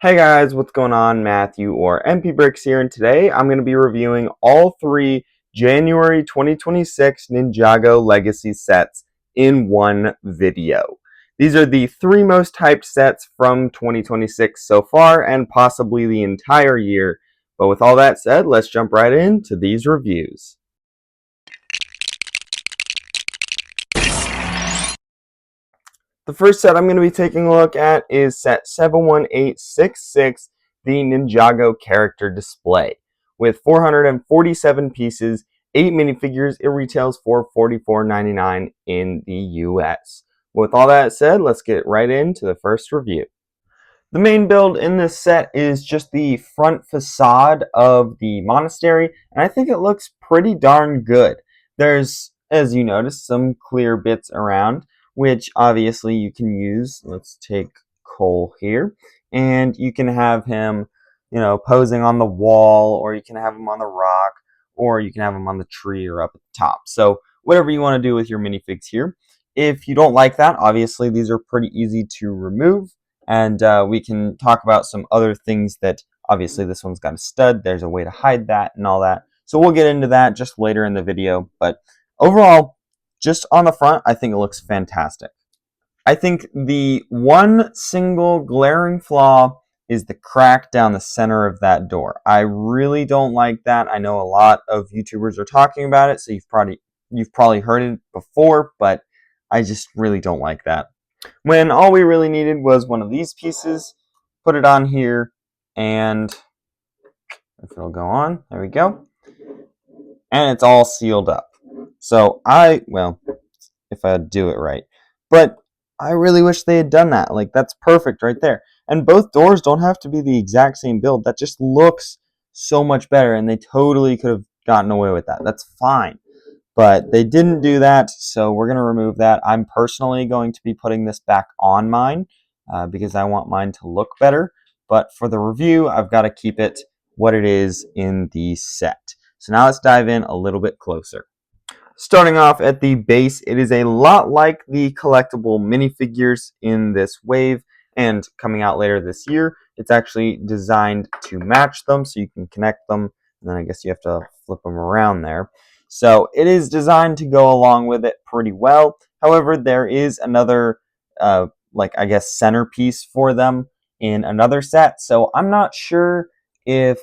Hey guys, what's going on? Matthew or MP Bricks here, and today I'm going to be reviewing all three January 2026 Ninjago Legacy sets in one video. These are the three most hyped sets from 2026 so far, and possibly the entire year. But with all that said, let's jump right into these reviews. The first set I'm going to be taking a look at is set 71866, the Ninjago character display. With 447 pieces, 8 minifigures, it retails for $44.99 in the US. With all that said, let's get right into the first review. The main build in this set is just the front facade of the monastery, and I think it looks pretty darn good. There's, as you notice, some clear bits around, which obviously you can use. Let's take Cole here, and you can have him, posing on the wall, or you can have him on the rock, or you can have him on the tree or up at the top. So whatever you want to do with your minifigs here. If you don't like that, obviously these are pretty easy to remove. And we can talk about some other things that, obviously this one's got a stud, there's a way to hide that and all that. So we'll get into that just later in the video. But overall, just on the front, I think it looks fantastic. I think the one single glaring flaw is the crack down the center of that door. I really don't like that. I know a lot of YouTubers are talking about it, so you've probably heard it before, but I just really don't like that. When all we really needed was one of these pieces, put it on here, and if it'll go on, there we go, and it's all sealed up. So if I do it right, but I really wish they had done that. Like, that's perfect right there. And both doors don't have to be the exact same build. That just looks so much better, and they totally could have gotten away with that. That's fine. But they didn't do that, so we're going to remove that. I'm personally going to be putting this back on mine because I want mine to look better. But for the review, I've got to keep it what it is in the set. So now let's dive in a little bit closer. Starting off at the base, it is a lot like the collectible minifigures in this wave, and coming out later this year, it's actually designed to match them, so you can connect them, and then I guess you have to flip them around there. So it is designed to go along with it pretty well. However, there is another, centerpiece for them in another set, so I'm not sure if,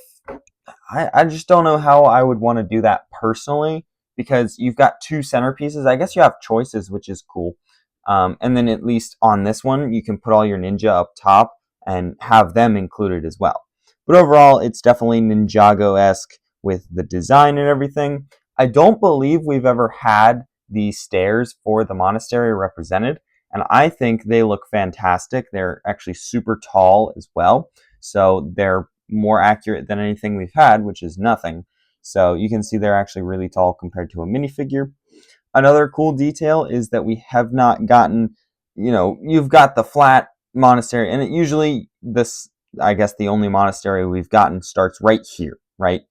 I just don't know how I would want to do that personally, because you've got two centerpieces. I guess you have choices, which is cool. And then at least on this one, you can put all your ninja up top and have them included as well. But overall, it's definitely Ninjago-esque with the design and everything. I don't believe we've ever had the stairs for the monastery represented, and I think they look fantastic. They're actually super tall as well, so they're more accurate than anything we've had, which is nothing. So you can see they're actually really tall compared to a minifigure. Another cool detail is that we have not gotten, you've got the flat monastery, and I guess the only monastery we've gotten starts right here, right?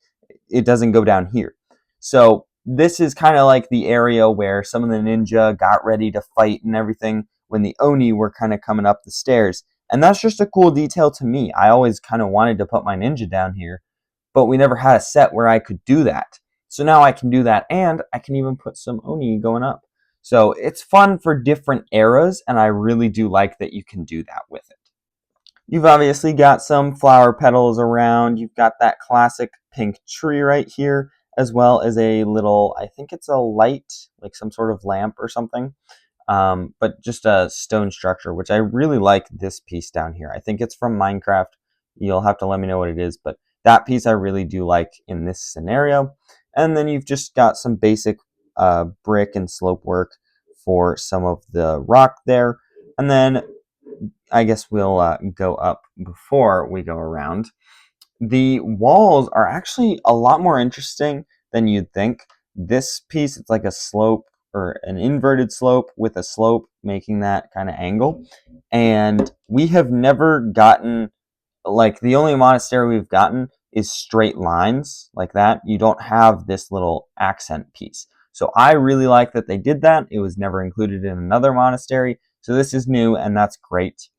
It doesn't go down here. So this is kind of like the area where some of the ninja got ready to fight and everything when the Oni were kind of coming up the stairs. And that's just a cool detail to me. I always kind of wanted to put my ninja down here, but we never had a set where I could do that. So now I can do that, and I can even put some Oni going up. So it's fun for different eras, and I really do like that you can do that with it. You've obviously got some flower petals around. You've got that classic pink tree right here, as well as a little, I think it's a light, like some sort of lamp or something. But just a stone structure, which I really like this piece down here. I think it's from Minecraft. You'll have to let me know what it is, but that piece I really do like in this scenario. And then you've just got some basic brick and slope work for some of the rock there. And then I guess we'll go up before we go around. The walls are actually a lot more interesting than you'd think. This piece, it's like a slope, or an inverted slope with a slope making that kind of angle. And we have never gotten, like, the only monastery we've gotten is straight lines like that. You don't have this little accent piece. So I really like that they did that. It was never included in another monastery. So this is new, and that's great.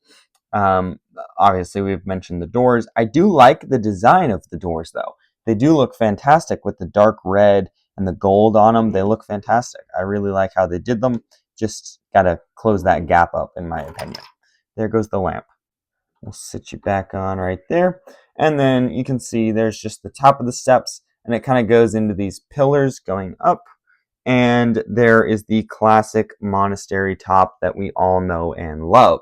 Um, Obviously, we've mentioned the doors. I do like the design of the doors, though. They do look fantastic with the dark red and the gold on them. They look fantastic. I really like how they did them. Just gotta close that gap up, in my opinion. There goes the lamp. We'll sit you back on right there. And then you can see there's just the top of the steps, and it kind of goes into these pillars going up. And there is the classic monastery top that we all know and love.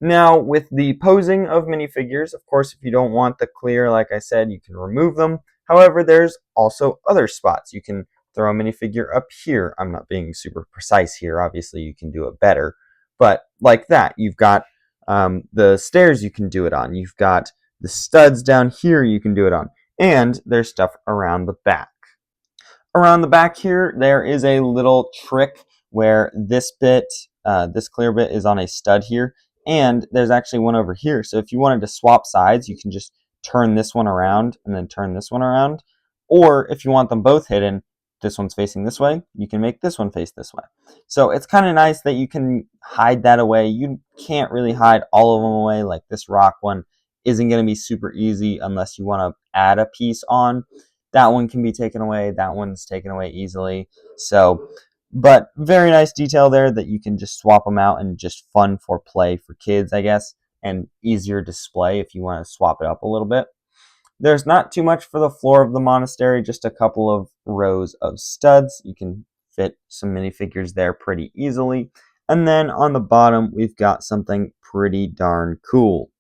Now, with the posing of minifigures, of course, if you don't want the clear, like I said, you can remove them. However, there's also other spots. You can throw a minifigure up here. I'm not being super precise here. Obviously, you can do it better. But like that, you've got the stairs you can do it on. You've got the studs down here you can do it on. And there's stuff around the back. Around the back here, there is a little trick where this bit, this clear bit is on a stud here, and there's actually one over here. So if you wanted to swap sides, you can just turn this one around and then turn this one around. Or if you want them both hidden, this one's facing this way, you can make this one face this way. So it's kind of nice that you can hide that away. You can't really hide all of them away, like this rock one isn't going to be super easy unless you want to add a piece on. That one can be taken away. That one's taken away easily. So, but very nice detail there that you can just swap them out and just fun for play for kids, I guess, and easier display if you want to swap it up a little bit. There's not too much for the floor of the monastery, just a couple of rows of studs. You can fit some minifigures there pretty easily. And then on the bottom, we've got something pretty darn cool.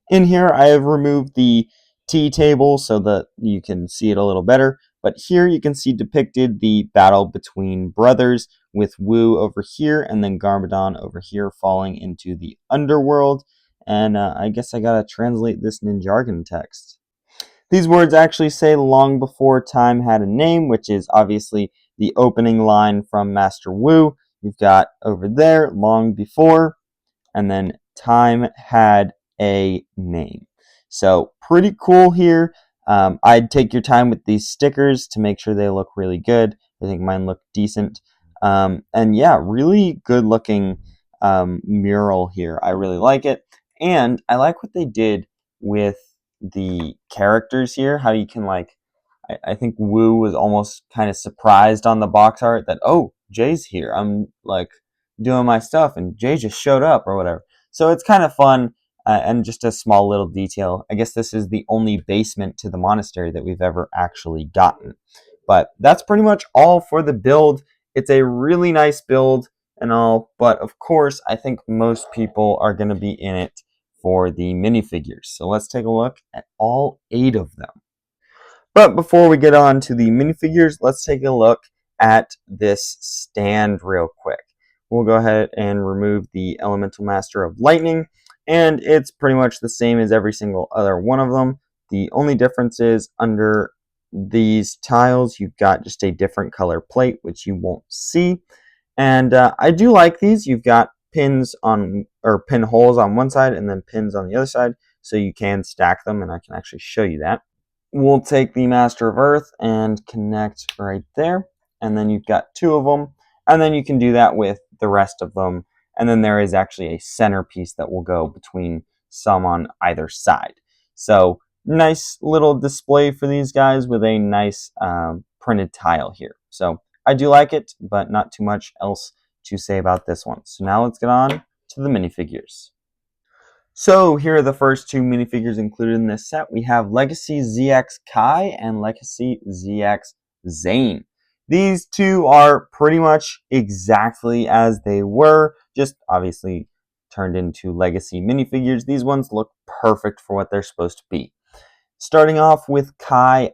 In here, I have removed the tea table so that you can see it a little better. But here you can see depicted the battle between brothers with Wu over here and then Garmadon over here falling into the underworld. And I guess I gotta translate this Ninjago text. These words actually say long before time had a name, which is obviously the opening line from Master Wu. You've got over there, long before, and then time had a name. So pretty cool here. I'd take your time with these stickers to make sure they look really good. I think mine look decent. And yeah, really good looking mural here. I really like it. And I like what they did with the characters here, how you can like I think Wu was almost kind of surprised on the box art that, oh, Jay's here. I'm like doing my stuff and Jay just showed up or whatever. So it's kind of fun and just a small little detail. I guess this is the only basement to the monastery that we've ever actually gotten. But that's pretty much all for the build. It's a really nice build and all, but of course, I think most people are going to be in it for the minifigures. So let's take a look at all 8 of them. But before we get on to the minifigures, let's take a look at this stand real quick. We'll go ahead and remove the Elemental Master of Lightning, and it's pretty much the same as every single other one of them. The only difference is under these tiles, you've got just a different color plate, which you won't see. And I do like these. You've got pins on, or pin holes on one side and then pins on the other side, so you can stack them, and I can actually show you that. We'll take the Master of Earth and connect right there. And then you've got 2 of them. And then you can do that with the rest of them. And then there is actually a centerpiece that will go between some on either side. So nice little display for these guys with a nice printed tile here. So I do like it, but not too much else to say about this one. So now let's get on to the minifigures. So here are the first 2 minifigures included in this set. We have Legacy ZX Kai and Legacy ZX Zane. These 2 are pretty much exactly as they were, just obviously turned into Legacy minifigures. These ones look perfect for what they're supposed to be. Starting off with Kai,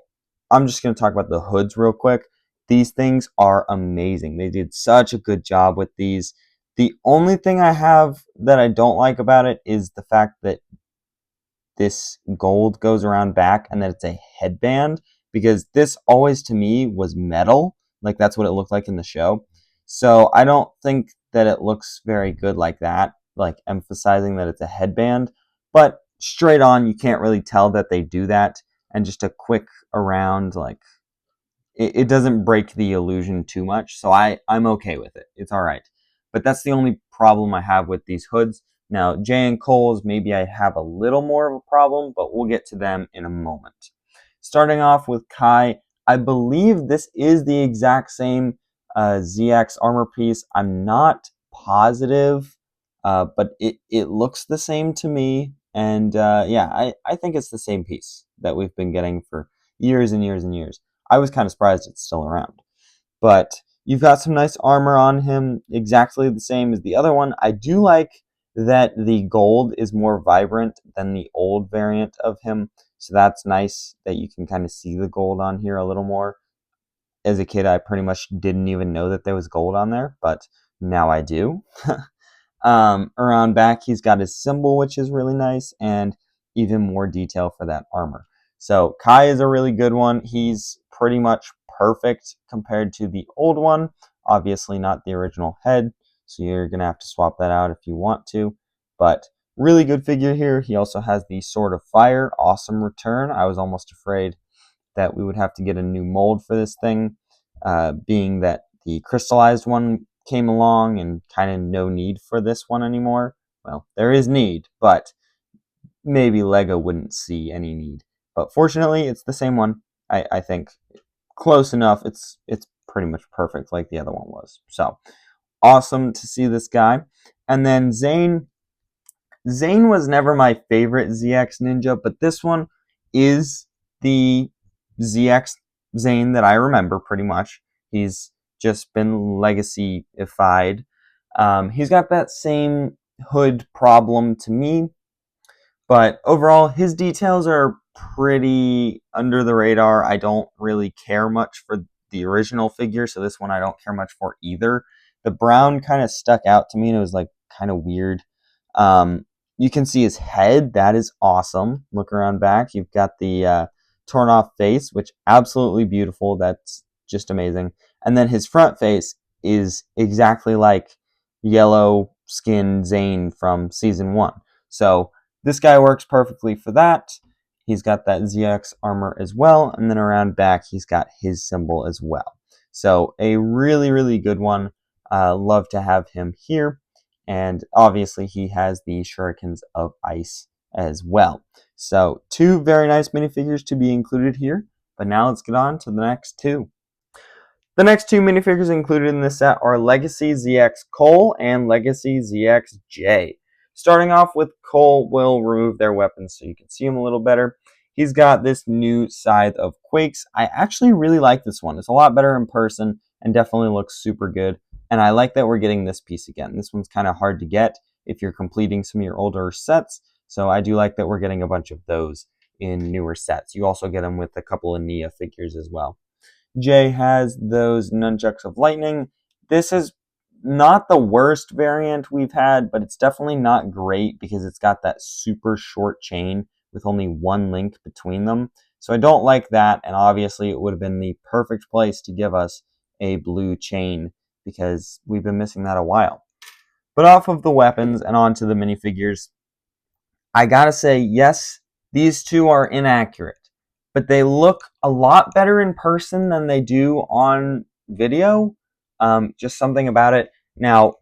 I'm just going to talk about the hoods real quick. These things are amazing. They did such a good job with these. The only thing I have that I don't like about it is the fact that this gold goes around back and that it's a headband, because this always to me was metal. Like that's what it looked like in the show. So I don't think that it looks very good like that, like emphasizing that it's a headband. But straight on, you can't really tell that they do that. And just a quick around, like it doesn't break the illusion too much. So I'm okay with it. It's all right. But that's the only problem I have with these hoods. Now, Jay and Cole's, maybe I have a little more of a problem, but we'll get to them in a moment. Starting off with Kai, I believe this is the exact same ZX armor piece. I'm not positive, but it looks the same to me. And yeah, I think it's the same piece that we've been getting for years and years and years. I was kind of surprised it's still around. But you've got some nice armor on him, exactly the same as the other one. I do like that the gold is more vibrant than the old variant of him. So that's nice that you can kind of see the gold on here a little more. As a kid, I pretty much didn't even know that there was gold on there, but now I do. Around back, he's got his symbol, which is really nice, and even more detail for that armor. So Kai is a really good one. He's pretty much perfect compared to the old one. Obviously not the original head, so you're going to have to swap that out if you want to. But really good figure here. He also has the Sword of Fire. Awesome return. I was almost afraid that we would have to get a new mold for this thing, being that the crystallized one came along and kind of no need for this one anymore. Well, there is need, but maybe Lego wouldn't see any need. But fortunately, it's the same one. I think close enough. It's pretty much perfect like the other one was. So awesome to see this guy. And then Zane. Zane was never my favorite ZX Ninja, but this one is the ZX Zane that I remember pretty much. He's just been legacy-ified. He's got that same hood problem to me, but overall, his details are pretty under the radar. I don't really care much for the original figure, so this one I don't care much for either. The brown kind of stuck out to me, and it was like kind of weird. You can see his head. That is awesome. Look around back. You've got the torn off face, which absolutely beautiful. That's just amazing. And then his front face is exactly like yellow skin Zane from season 1. So this guy works perfectly for that. He's got that ZX armor as well. And then around back, he's got his symbol as well. So a really, really good one. Love to have him here. And obviously he has the shurikens of ice as well. So 2 very nice minifigures to be included here. But now let's get on to the next 2. The next 2 minifigures included in this set are Legacy ZX Cole and Legacy ZX J. Starting off with Cole, we'll remove their weapons so you can see him a little better. He's got this new Scythe of Quakes. I actually really like this one. It's a lot better in person and definitely looks super good. And I like that we're getting this piece again. This one's kind of hard to get if you're completing some of your older sets. So I do like that we're getting a bunch of those in newer sets. You also get them with a couple of Nia figures as well. Jay has those Nunchucks of Lightning. This is not the worst variant we've had, but it's definitely not great because it's got that super short chain with only 1 link between them. So I don't like that, and obviously it would have been the perfect place to give us a blue chain because we've been missing that a while. But off of the weapons and onto the minifigures, I gotta say, yes, these 2 are inaccurate, but they look a lot better in person than they do on video. Just something about it. Now,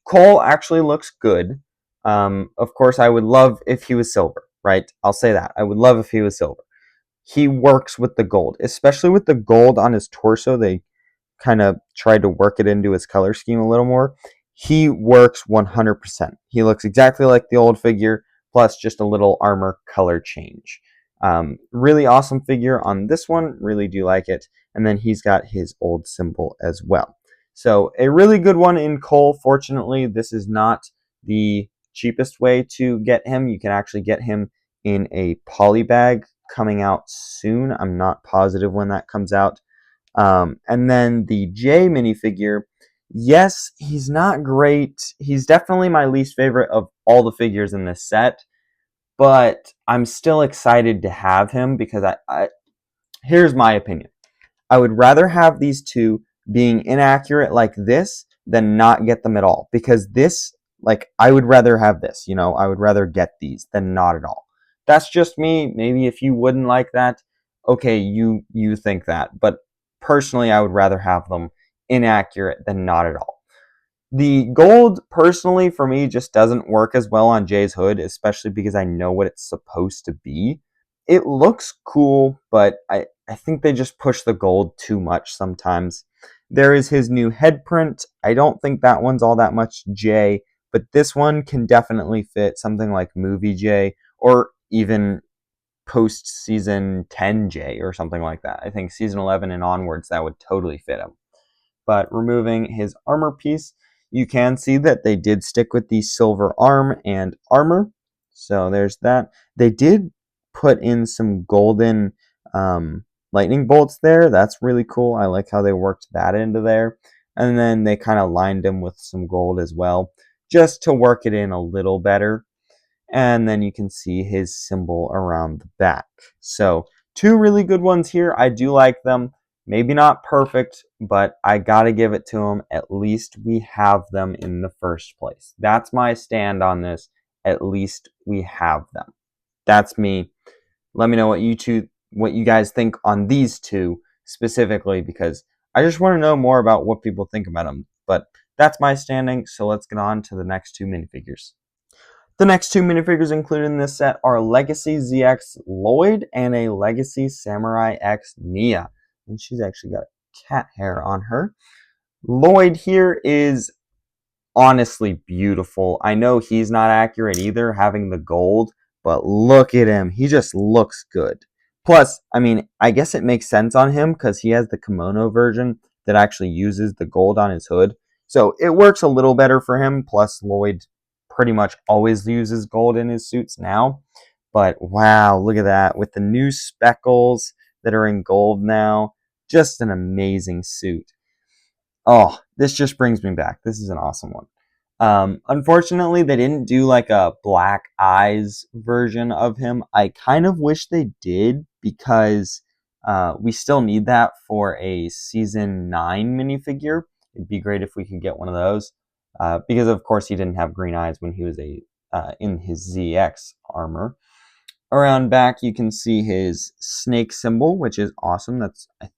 Cole actually looks good. Of course, I would love if he was silver, right? I'll say that. I would love if he was silver. He works with the gold, especially with the gold on his torso. They kind of tried to work it into his color scheme a little more. He works 100%. He looks exactly like the old figure, plus just a little armor color change. Really awesome figure on this one. Really do like it. And then he's got his old symbol as well. So a really good one in Cole. Fortunately, this is not the cheapest way to get him. You can actually get him in a poly bag coming out soon. I'm not positive when that comes out. And then the J minifigure, yes, he's not great. He's definitely my least favorite of all the figures in this set, but I'm still excited to have him because here's my opinion. I would rather have these 2 being inaccurate like this than not get them at all, because this, like, I would rather have this, I would rather get these than not at all. That's just me. Maybe if you wouldn't like that, okay, you think that, but personally I would rather have them inaccurate than not at all. The gold, personally, for me, just doesn't work as well on Jay's hood, especially because I know what it's supposed to be. It looks cool, but I think they just push the gold too much sometimes. There is his new head print. I don't think that one's all that much Jay, but this one can definitely fit something like Movie Jay or even post season 10 Jay or something like that. I think season 11 and onwards, that would totally fit him. But removing his armor piece, you can see that they did stick with the silver arm and armor. So there's that. They did put in some golden lightning bolts there. That's really cool. I like how they worked that into there. And then they kind of lined him with some gold as well, just to work it in a little better. And then you can see his symbol around the back. So two really good ones here. I do like them. Maybe not perfect, but I gotta give it to them. At least we have them in the first place. That's my stand on this. At least we have them. That's me. Let me know what you guys think on these two specifically, because I just want to know more about what people think about them. But that's my standing. So let's get on to the next two minifigures. The next two minifigures included in this set are Legacy ZX Lloyd and a Legacy Samurai X Nia. And she's actually got cat hair on her. Lloyd here is honestly beautiful. I know he's not accurate either, having the gold, but look at him. He just looks good. Plus, I mean, I guess it makes sense on him because he has the kimono version that actually uses the gold on his hood. So it works a little better for him. Plus, Lloyd pretty much always uses gold in his suits now. But wow, look at that. With the new speckles that are in gold now, just an amazing suit. Oh, this just brings me back. This is an awesome one. Unfortunately, they didn't do like a black eyes version of him. I kind of wish they did because we still need that for a season 9 minifigure. It'd be great if we could get one of those because, of course, he didn't have green eyes when he was in his ZX armor. Around back, you can see his snake symbol, which is awesome. That's, I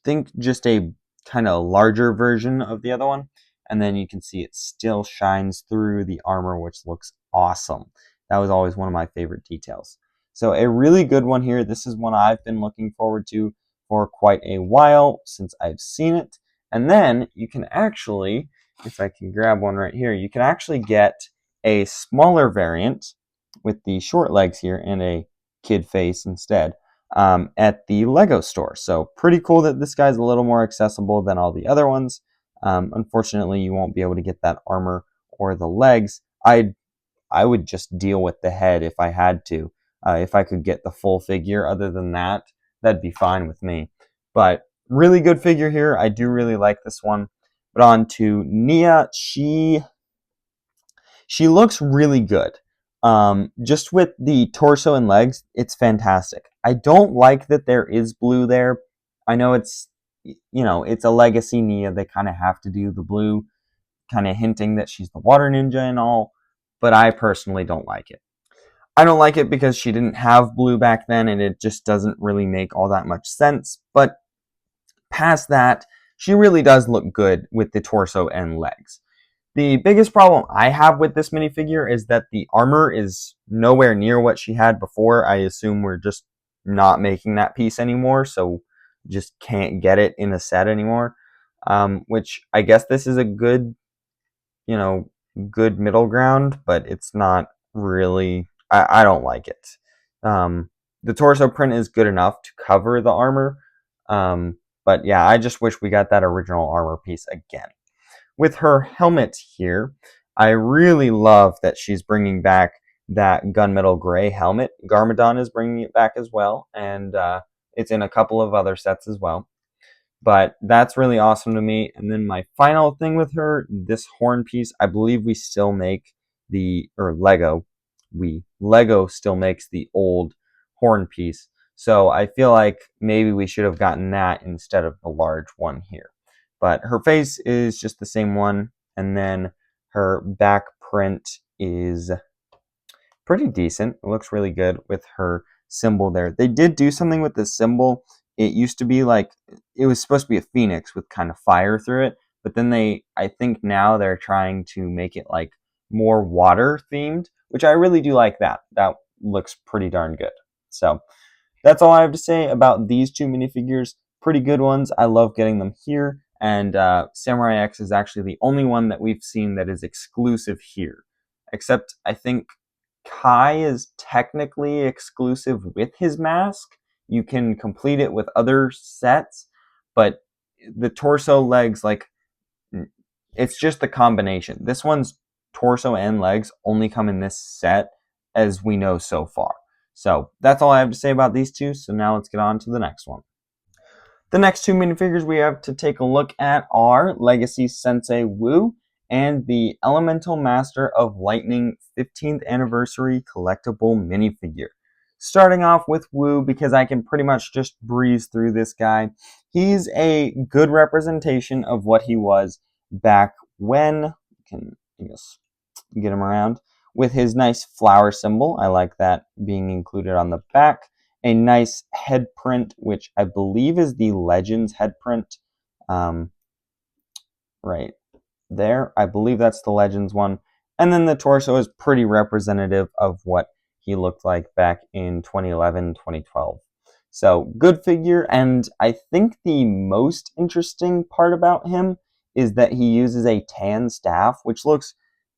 think, just a kind of larger version of the other one. And then you can see it still shines through the armor, which looks awesome. That was always one of my favorite details. So a really good one here. This is one I've been looking forward to for quite a while since I've seen it. And then you can actually, if I can grab one right here, you can actually get a smaller variant with the short legs here and a kid face instead at the Lego store. So pretty cool that this guy's a little more accessible than all the other ones. Unfortunately, you won't be able to get that armor or the legs. I would just deal with the head if I had to. If I could get the full figure, other than that, that'd be fine with me. But really good figure here. I do really like this one. But on to Nia. She looks really good. Just with the torso and legs, it's fantastic. I don't like that there is blue there. I know it's a legacy Nia. They kind of have to do the blue, kind of hinting that she's the water ninja and all, but I personally don't like it. I don't like it because she didn't have blue back then and it just doesn't really make all that much sense. But past that, she really does look good with the torso and legs. The biggest problem I have with this minifigure is that the armor is nowhere near what she had before. I assume we're just not making that piece anymore, so just can't get it in a set anymore. Which I guess this is a good, you know, good middle ground, but it's not really. I don't like it. The torso print is good enough to cover the armor, but yeah, I just wish we got that original armor piece again. With her helmet here, I really love that she's bringing back that gunmetal gray helmet. Garmadon is bringing it back as well, and it's in a couple of other sets as well. But that's really awesome to me. And then my final thing with her, this horn piece, I believe we still make Lego still makes the old horn piece. So I feel like maybe we should have gotten that instead of the large one here. But her face is just the same one, and then her back print is pretty decent. It looks really good with her symbol there. They did do something with the symbol. It used to be like, it was supposed to be a phoenix with kind of fire through it, but then I think now they're trying to make it like more water themed, which I really do like that. That looks pretty darn good. So that's all I have to say about these two minifigures. Pretty good ones. I love getting them here. And Samurai X is actually the only one that we've seen that is exclusive here. Except I think Kai is technically exclusive with his mask. You can complete it with other sets, but the torso, legs, like, it's just the combination. This one's torso and legs only come in this set as we know so far. So that's all I have to say about these two. So now let's get on to the next one. The next two minifigures we have to take a look at are Legacy Sensei Wu and the Elemental Master of Lightning 15th Anniversary Collectible Minifigure. Starting off with Wu, because I can pretty much just breeze through this guy. He's a good representation of what he was back when. Can just get him around with his nice flower symbol. I like that being included on the back. A nice head print, which I believe is the Legends head print. Right there. I believe that's the Legends one. And then the torso is pretty representative of what he looked like back in 2011, 2012. So good figure, and I think the most interesting part about him is that he uses a tan staff, which looks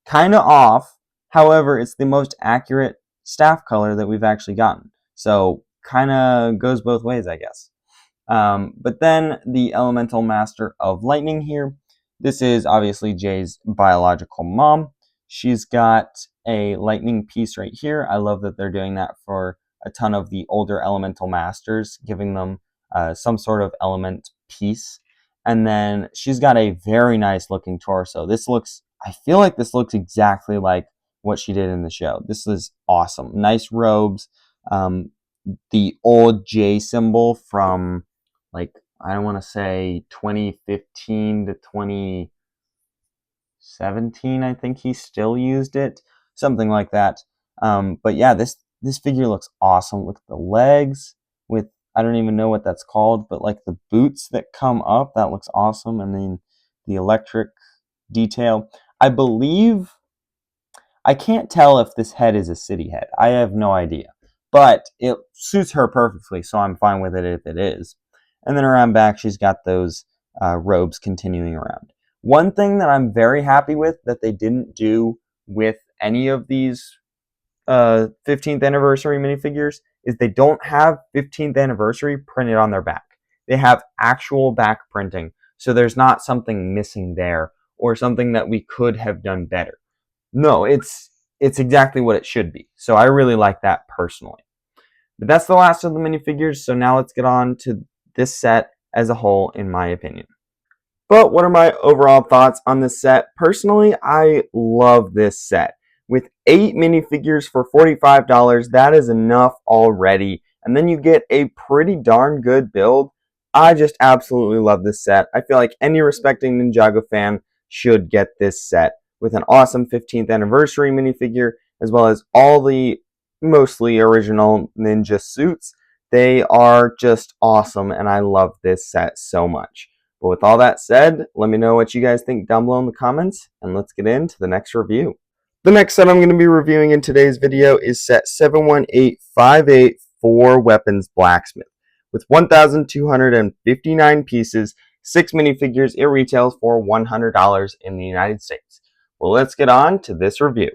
kind of off. However, it's the most accurate staff color that we've actually gotten. So kind of goes both ways, I guess. But then the Elemental Master of Lightning here. This is obviously Jay's biological mom. She's got a lightning piece right here. I love that they're doing that for a ton of the older Elemental Masters, giving them some sort of element piece. And then she's got a very nice looking torso. I feel like this looks exactly like what she did in the show. This is awesome. Nice robes. The old J symbol from, like, I don't want to say 2015 to 2017, I think he still used it. Something like that. But yeah, this figure looks awesome. Look at the legs with, I don't even know what that's called, but like the boots that come up, that looks awesome. And then the electric detail. I can't tell if this head is a city head. I have no idea. But it suits her perfectly, so I'm fine with it if it is. And then around back, she's got those robes continuing around. One thing that I'm very happy with that they didn't do with any of these 15th anniversary minifigures is they don't have 15th anniversary printed on their back. They have actual back printing, so there's not something missing there or something that we could have done better. No, it's exactly what it should be. So I really like that personally. But that's the last of the minifigures, so now let's get on to this set as a whole, in my opinion. But what are my overall thoughts on this set? Personally, I love this set. With 8 minifigures for $45, that is enough already. And then you get a pretty darn good build. I just absolutely love this set. I feel like any respecting Ninjago fan should get this set with an awesome 15th anniversary minifigure, as well as all the mostly original ninja suits. They are just awesome, and I love this set so much. But with all that said, let me know what you guys think down below in the comments, and let's get into the next review. The next set I'm going to be reviewing in today's video is set 71858 4 Weapons Blacksmith. With 1,259 pieces, 6 minifigures, it retails for $100 in the United States. Well, let's get on to this review.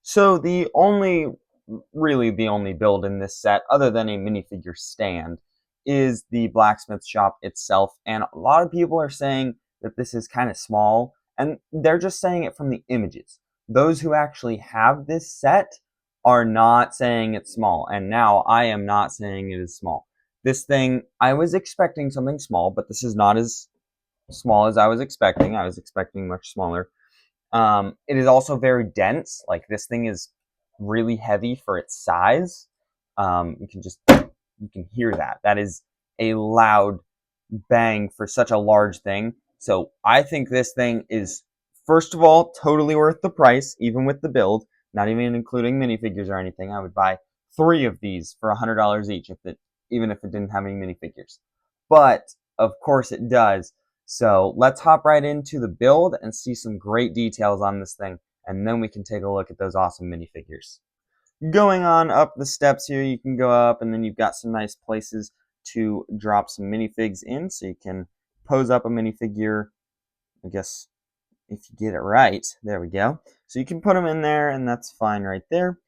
So really the only build in this set, other than a minifigure stand, is the blacksmith shop itself. And a lot of people are saying that this is kind of small, and they're just saying it from the images. Those who actually have this set are not saying it's small, and now I am not saying it is small. This thing, I was expecting something small, but this is not as small as I was expecting. I was expecting much smaller. It is also very dense. Like, this thing is really heavy for its size. You can hear that. That is a loud bang for such a large thing. So I think this thing is, first of all, totally worth the price, even with the build, not even including minifigures or anything. I would buy 3 of these for $100 each even if it didn't have any minifigures. But, of course it does. So let's hop right into the build and see some great details on this thing, and then we can take a look at those awesome minifigures. Going on up the steps here, you can go up, and then you've got some nice places to drop some minifigs in, so you can pose up a minifigure, I guess, if you get it right. There we go. So you can put them in there, and that's fine right there.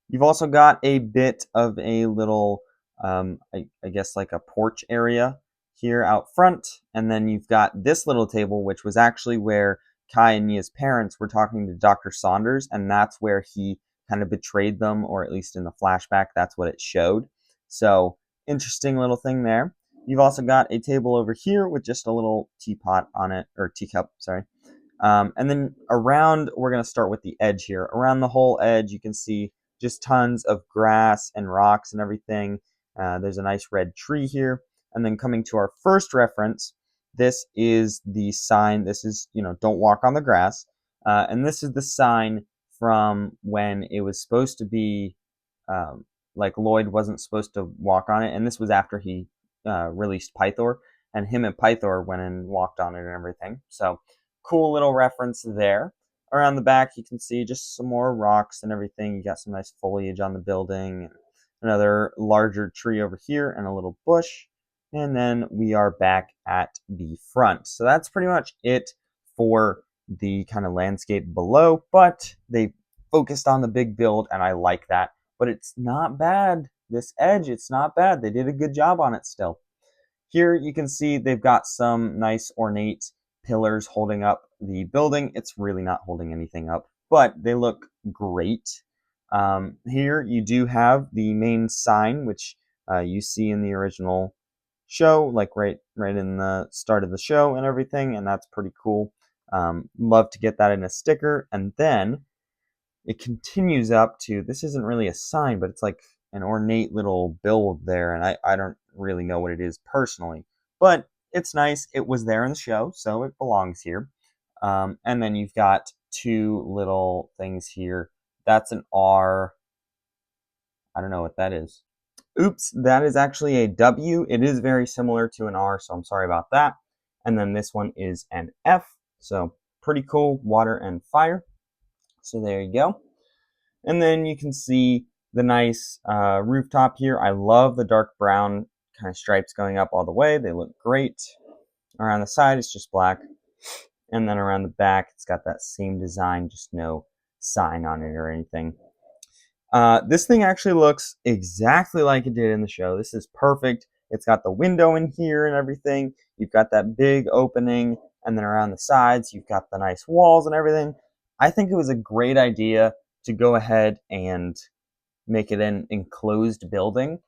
You've also got a bit of a little, I guess like a porch area here out front, and then you've got this little table, which was actually where Kai and Nia's parents were talking to Dr. Saunders, and that's where he kind of betrayed them, or at least in the flashback, that's what it showed. So, interesting little thing there. You've also got a table over here with just a little teapot on it, or teacup, sorry. And then around, we're going to start with the edge here. Around the whole edge, you can see just tons of grass and rocks and everything. There's a nice red tree here. And then coming to our first reference, this is the sign. This is, don't walk on the grass. And this is the sign from when it was supposed to be, like Lloyd wasn't supposed to walk on it. And this was after he released Pythor. And him and Pythor went and walked on it and everything. So, cool little reference there. Around the back, you can see just some more rocks and everything. You got some nice foliage on the building. Another larger tree over here and a little bush. And then we are back at the front. So that's pretty much it for the kind of landscape below. But they focused on the big build, and I like that. But it's not bad. This edge, it's not bad. They did a good job on it still. Here you can see they've got some nice ornate pillars holding up the building. It's really not holding anything up, but they look great. Here you do have the main sign, which you see in the original show, like right in the start of the show and everything, and that's pretty cool. Love to get that in a sticker. And then it continues up to, this isn't really a sign, but it's like an ornate little build there, and I don't really know what it is personally, but it's nice. It was there in the show, so it belongs here. And then you've got two little things here. That's an R. I don't know what that is. Oops, that is actually a W. It is very similar to an R, so I'm sorry about that. And then this one is an F, so pretty cool, water and fire. So there you go. And then you can see the nice rooftop here. I love the dark brown kind of stripes going up all the way. They look great. Around the side, it's just black. And then around the back, it's got that same design, just no sign on it or anything. This thing actually looks exactly like it did in the show. This is perfect. It's got the window in here and everything. You've got that big opening, and then around the sides, you've got the nice walls and everything. I think it was a great idea to go ahead and make it an enclosed building,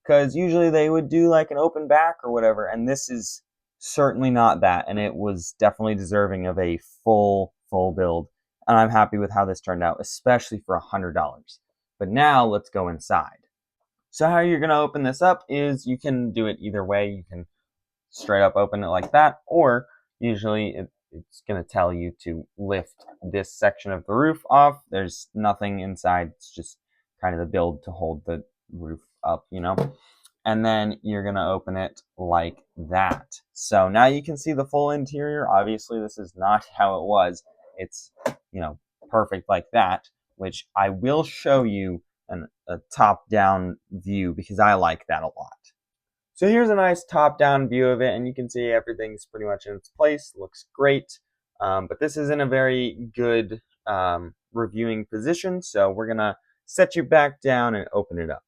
because usually they would do like an open back or whatever, and this is certainly not that, and it was definitely deserving of a full build, and I'm happy with how this turned out, especially for $100. But now let's go inside. So how you're going to open this up is you can do it either way. You can straight up open it like that, or usually it's going to tell you to lift this section of the roof off. There's nothing inside. It's just kind of the build to hold the roof up, and then you're going to open it like that. So now you can see the full interior. Obviously, this is not how it was. It's, perfect like that, which I will show you a top-down view because I like that a lot. So here's a nice top-down view of it, and you can see everything's pretty much in its place. Looks great, but this is in a very good reviewing position, so we're going to set you back down and open it up.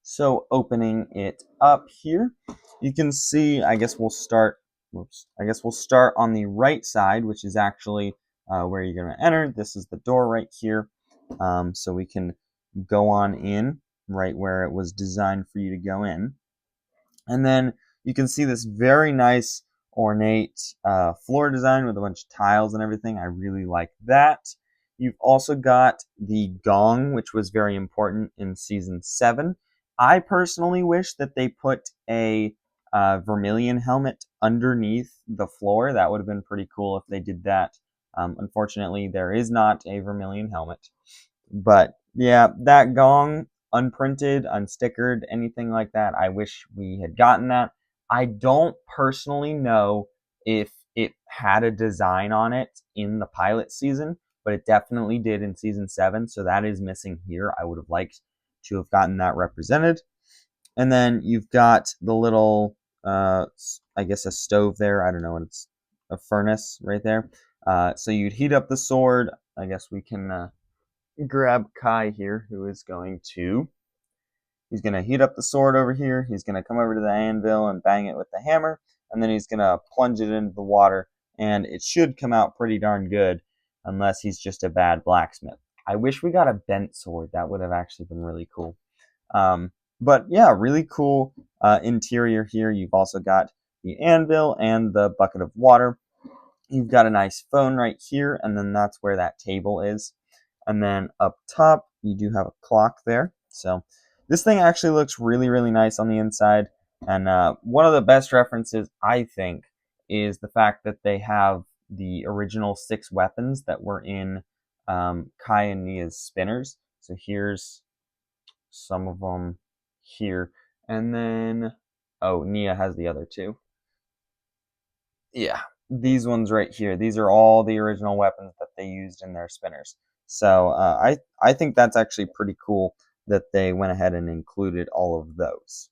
So opening it up here, you can see, I guess we'll start on the right side, which is actually where you're going to enter. This is the door right here, so we can go on in right where it was designed for you to go in. And then you can see this very nice ornate floor design with a bunch of tiles and everything. I really like that. You've also got the gong, which was very important in Season 7. I personally wish that they put a vermilion helmet underneath the floor. That would have been pretty cool if they did that. Unfortunately, there is not a vermilion helmet. But yeah, that gong, unprinted, unstickered, anything like that. I wish we had gotten that. I don't personally know if it had a design on it in the pilot season, but it definitely did in season 7, so that is missing here. I would have liked to have gotten that represented. And then you've got the little, I guess a stove there. I don't know what it's, a furnace right there. So you'd heat up the sword. I guess we can grab Kai here, who is going to, he's going to heat up the sword over here. He's going to come over to the anvil and bang it with the hammer. And then he's going to plunge it into the water. And it should come out pretty darn good, unless he's just a bad blacksmith. I wish we got a bent sword. That would have actually been really cool. But yeah, really cool interior here. You've also got the anvil and the bucket of water. You've got a nice phone right here, and then that's where that table is. And then up top, you do have a clock there. So this thing actually looks really, really nice on the inside. And one of the best references, I think, is the fact that they have the original 6 weapons that were in Kai and Nia's spinners. So here's some of them here. And then, oh, Nia has the other 2. Yeah, these ones right here. These are all the original weapons that they used in their spinners. So I think that's actually pretty cool that they went ahead and included all of those.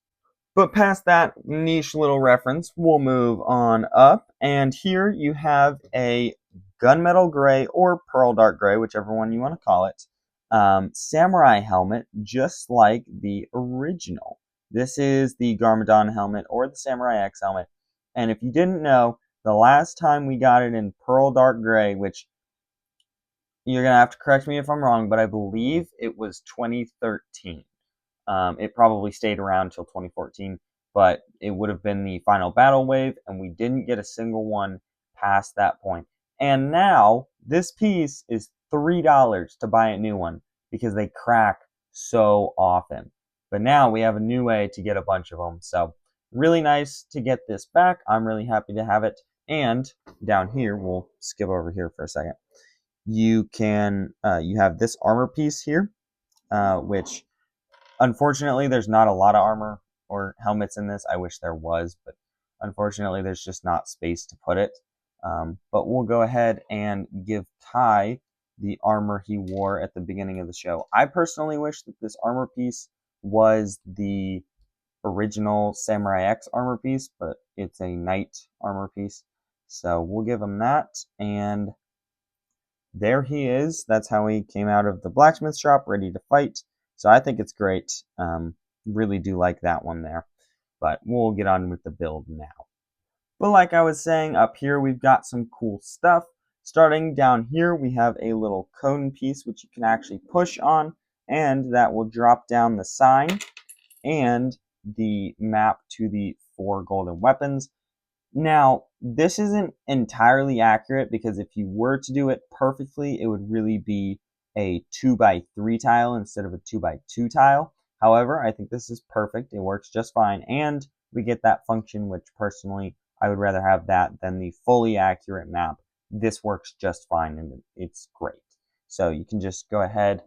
But past that niche little reference, we'll move on up. And here you have a gunmetal gray or pearl dark gray, whichever one you want to call it, samurai helmet, just like the original. This is the Garmadon helmet or the Samurai X helmet. And if you didn't know, the last time we got it in pearl dark gray, which you're going to have to correct me if I'm wrong, but I believe it was 2013. It probably stayed around until 2014, but it would have been the final battle wave, and we didn't get a single one past that point. And now this piece is $3 to buy a new one because they crack so often. But now we have a new way to get a bunch of them. So really nice to get this back. I'm really happy to have it. And down here, we'll skip over here for a second. You have this armor piece here, which unfortunately there's not a lot of armor or helmets in this. I wish there was, but unfortunately there's just not space to put it. But we'll go ahead and give Kai the armor he wore at the beginning of the show. I personally wish that this armor piece was the original Samurai X armor piece, but it's a knight armor piece. So we'll give him that, and there he is. That's how he came out of the blacksmith shop, ready to fight. So I think it's great. Really do like that one there. But we'll get on with the build now. But like I was saying, up here we've got some cool stuff. Starting down here, we have a little cone piece which you can actually push on, and that will drop down the sign and the map to the 4 golden weapons. Now, this isn't entirely accurate because if you were to do it perfectly, it would really be a 2x3 tile instead of a 2x2 tile. However, I think this is perfect. It works just fine, and we get that function, which personally I would rather have that than the fully accurate map. This works just fine, and it's great. So you can just go ahead,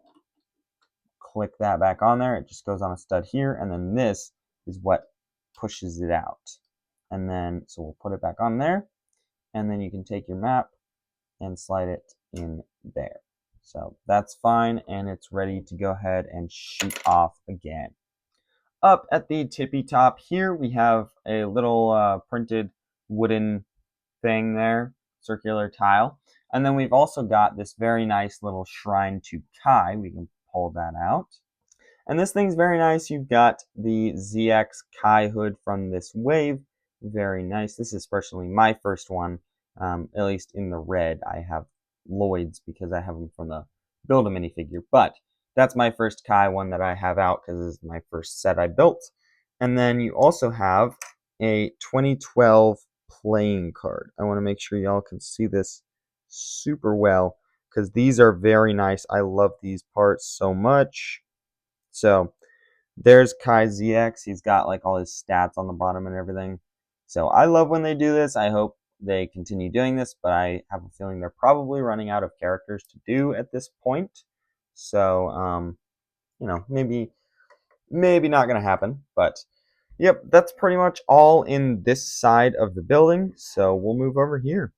click that back on there. It just goes on a stud here, and then this is what pushes it out. And then, so we'll put it back on there, and then you can take your map and slide it in there. So that's fine, and it's ready to go ahead and shoot off again. Up at the tippy top here, we have a little printed wooden thing there, circular tile. And then we've also got this very nice little shrine to Kai. We can pull that out. And this thing's very nice. You've got the ZX Kai hood from this wave. Very nice. This is personally my first one, at least in the red. I have Lloyd's because I have them from the Build a minifigure, but that's my first Kai one that I have out because this is my first set I built. And then you also have a 2012 playing card. I want to make sure y'all can see this super well because these are very nice. I love these parts so much. So there's Kai ZX. He's got like all his stats on the bottom and everything. So I love when they do this. I hope they continue doing this, but I have a feeling they're probably running out of characters to do at this point. So, maybe maybe not going to happen, but yep, that's pretty much all in this side of the building. So we'll move over here.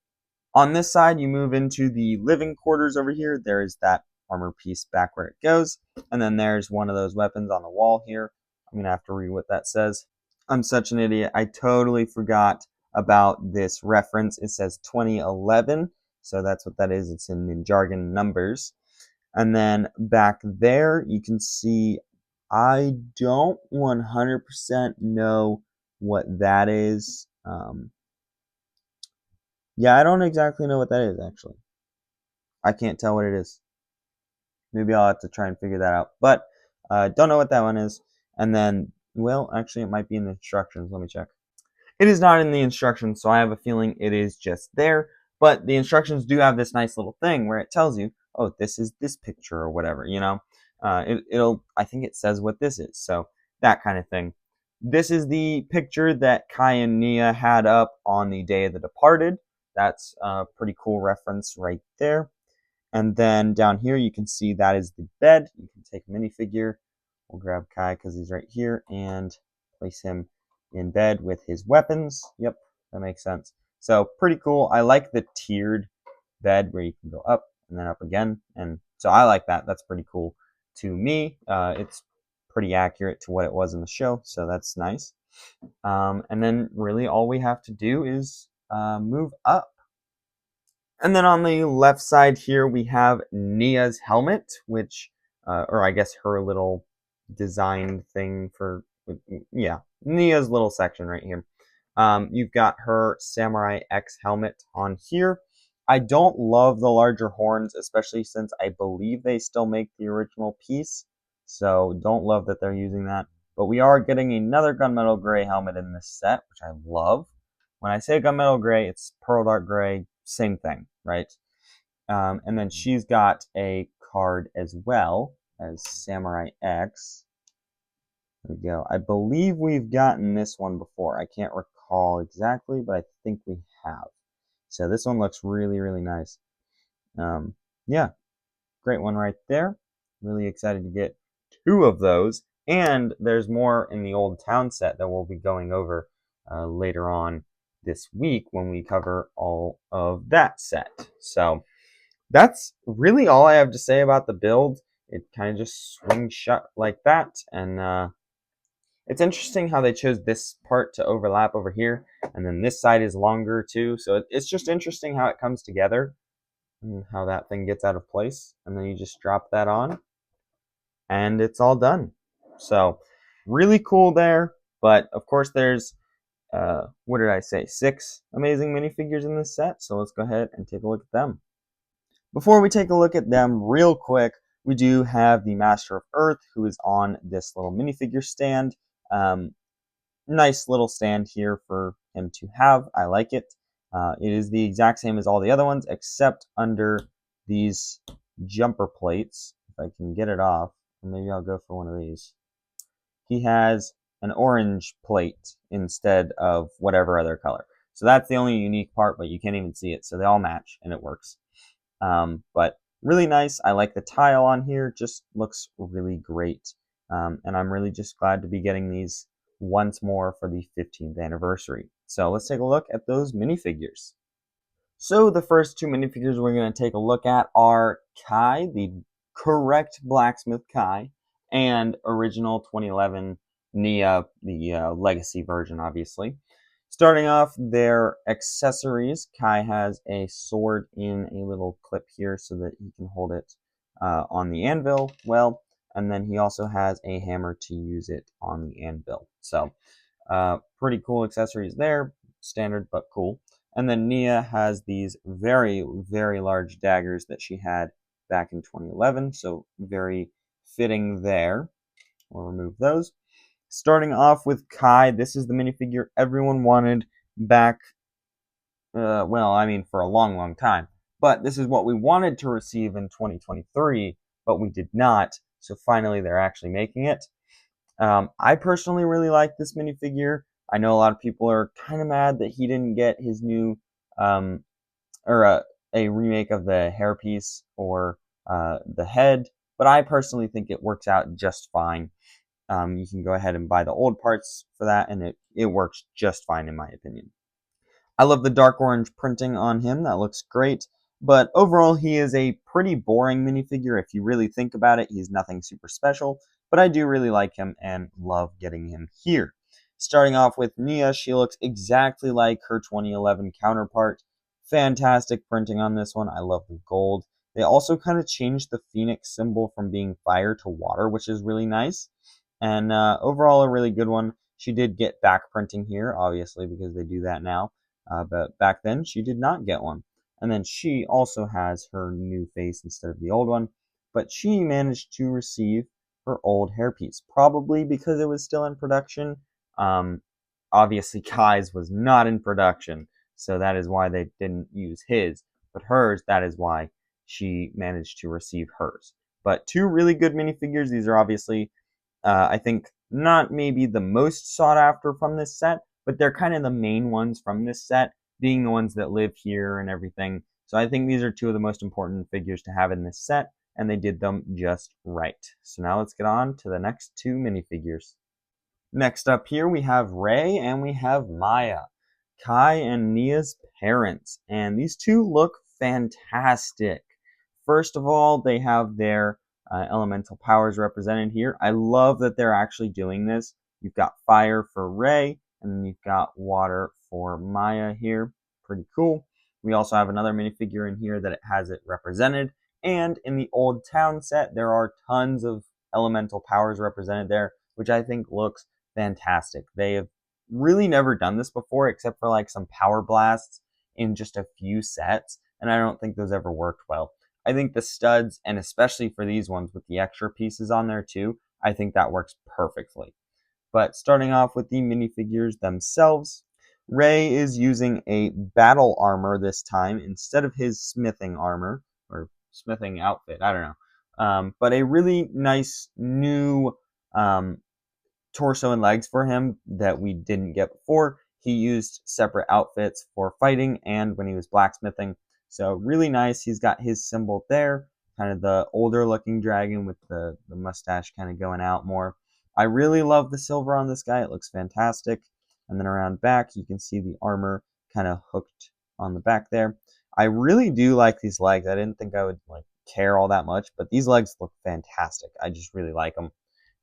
On this side, you move into the living quarters over here. There is that armor piece back where it goes. And then there's one of those weapons on the wall here. I'm going to have to read what that says. I'm such an idiot. I totally forgot about this reference. It says 2011. So that's what that is. It's in Ninjago numbers. And then back there, you can see I don't 100% know what that is. Yeah, I don't exactly know what that is, actually. I can't tell what it is. Maybe I'll have to try and figure that out. But don't know what that one is. And then, well, actually, it might be in the instructions. Let me check. It is not in the instructions, so I have a feeling it is just there. But the instructions do have this nice little thing where it tells you, oh, this is this picture or whatever, you know? I think it says what this is. So that kind of thing. This is the picture that Kai and Nia had up on the Day of the Departed. That's a pretty cool reference right there. And then down here, you can see that is the bed. You can take a minifigure. We'll grab Kai because he's right here and place him in bed with his weapons. Yep, that makes sense. So pretty cool. I like the tiered bed where you can go up and then up again. And so I like that. That's pretty cool to me. It's pretty accurate to what it was in the show. So that's nice. And then really all we have to do is move up. And then on the left side here, we have Nia's helmet, which, or I guess her little design thing for, yeah, Nia's little section right here. You've got her Samurai X helmet on here. I don't love the larger horns, especially since I believe they still make the original piece. So don't love that they're using that. But we are getting another gunmetal gray helmet in this set, which I love. When I say gunmetal gray, it's pearl dark gray, same thing, right? And then she's got a card as well as Samurai X. There we go. I believe we've gotten this one before. I can't recall exactly, but I think we have. So this one looks really, really nice. Yeah, great one right there. Really excited to get two of those. And there's more in the Old Town set that we'll be going over later on this week when we cover all of that set. So that's really all I have to say about the build. It kind of just swings shut like that. And it's interesting how they chose this part to overlap over here. And then this side is longer too. So it's just interesting how it comes together and how that thing gets out of place. And then you just drop that on and it's all done. So really cool there. But of course there's what did I say? 6 amazing minifigures in this set. So let's go ahead and take a look at them. Before we take a look at them real quick, we do have the Master of Earth who is on this little minifigure stand. Nice little stand here for him to have. I like it. It is the exact same as all the other ones except under these jumper plates. If I can get it off, maybe I'll go for one of these. He has an orange plate instead of whatever other color. So that's the only unique part, but you can't even see it. So they all match and it works. But really nice. I like the tile on here. Just looks really great. And I'm really just glad to be getting these once more for the 15th anniversary. So let's take a look at those minifigures. So the first 2 minifigures we're going to take a look at are Kai, the correct blacksmith Kai, and original 2011 Nia, the legacy version, obviously. Starting off their accessories, Kai has a sword in a little clip here so that he can hold it on the anvil well, and then he also has a hammer to use it on the anvil. So pretty cool accessories there, standard but cool. And then Nia has these very, very large daggers that she had back in 2011, so very fitting there. We'll remove those. Starting off with Kai, this is the minifigure everyone wanted back, well, I mean, for a long, long time. But this is what we wanted to receive in 2023, but we did not. So finally, they're actually making it. I personally really like this minifigure. I know a lot of people are kind of mad that he didn't get his new, or a remake of the hairpiece or the head, but I personally think it works out just fine. You can go ahead and buy the old parts for that, and it works just fine in my opinion. I love the dark orange printing on him. That looks great. But overall, he is a pretty boring minifigure. If you really think about it, he's nothing super special. But I do really like him and love getting him here. Starting off with Nia, she looks exactly like her 2011 counterpart. Fantastic printing on this one. I love the gold. They also kind of changed the phoenix symbol from being fire to water, which is really nice. And overall, a really good one. She did get back printing here, obviously, because they do that now. But back then, she did not get one. And then she also has her new face instead of the old one. But she managed to receive her old hairpiece, probably because it was still in production. Um, Obviously, Kai's was not in production, so that is why they didn't use his. But hers, that is why she managed to receive hers. But two really good minifigures. These are obviously I think not maybe the most sought after from this set, but they're kind of the main ones from this set, being the ones that live here and everything. So I think these are two of the most important figures to have in this set, and they did them just right. So now let's get on to the next two minifigures. Next up here we have Ray and we have Maya, Kai and Nia's parents, and these two look fantastic. First of all, they have their elemental powers represented here. I love that they're actually doing this. You've got fire for Ray, and then you've got water for Maya here. Pretty cool. We also have another minifigure in here that it has it represented. And in the old town set, there are tons of elemental powers represented there, which I think looks fantastic. They have really never done this before, except for like some power blasts in just a few sets, and I don't think those ever worked well. I think the studs, and especially for these ones with the extra pieces on there too, I think that works perfectly. But starting off with the minifigures themselves, Ray is using a battle armor this time instead of his smithing armor, or smithing outfit, I don't know. But a really nice new torso and legs for him that we didn't get before. He used separate outfits for fighting and when he was blacksmithing. So really nice. He's got his symbol there, kind of the older looking dragon with the mustache kind of going out more. I really love the silver on this guy. It looks fantastic. And then around back, you can see the armor kind of hooked on the back there. I really do like these legs. I didn't think I would like care all that much, but these legs look fantastic. I just really like them.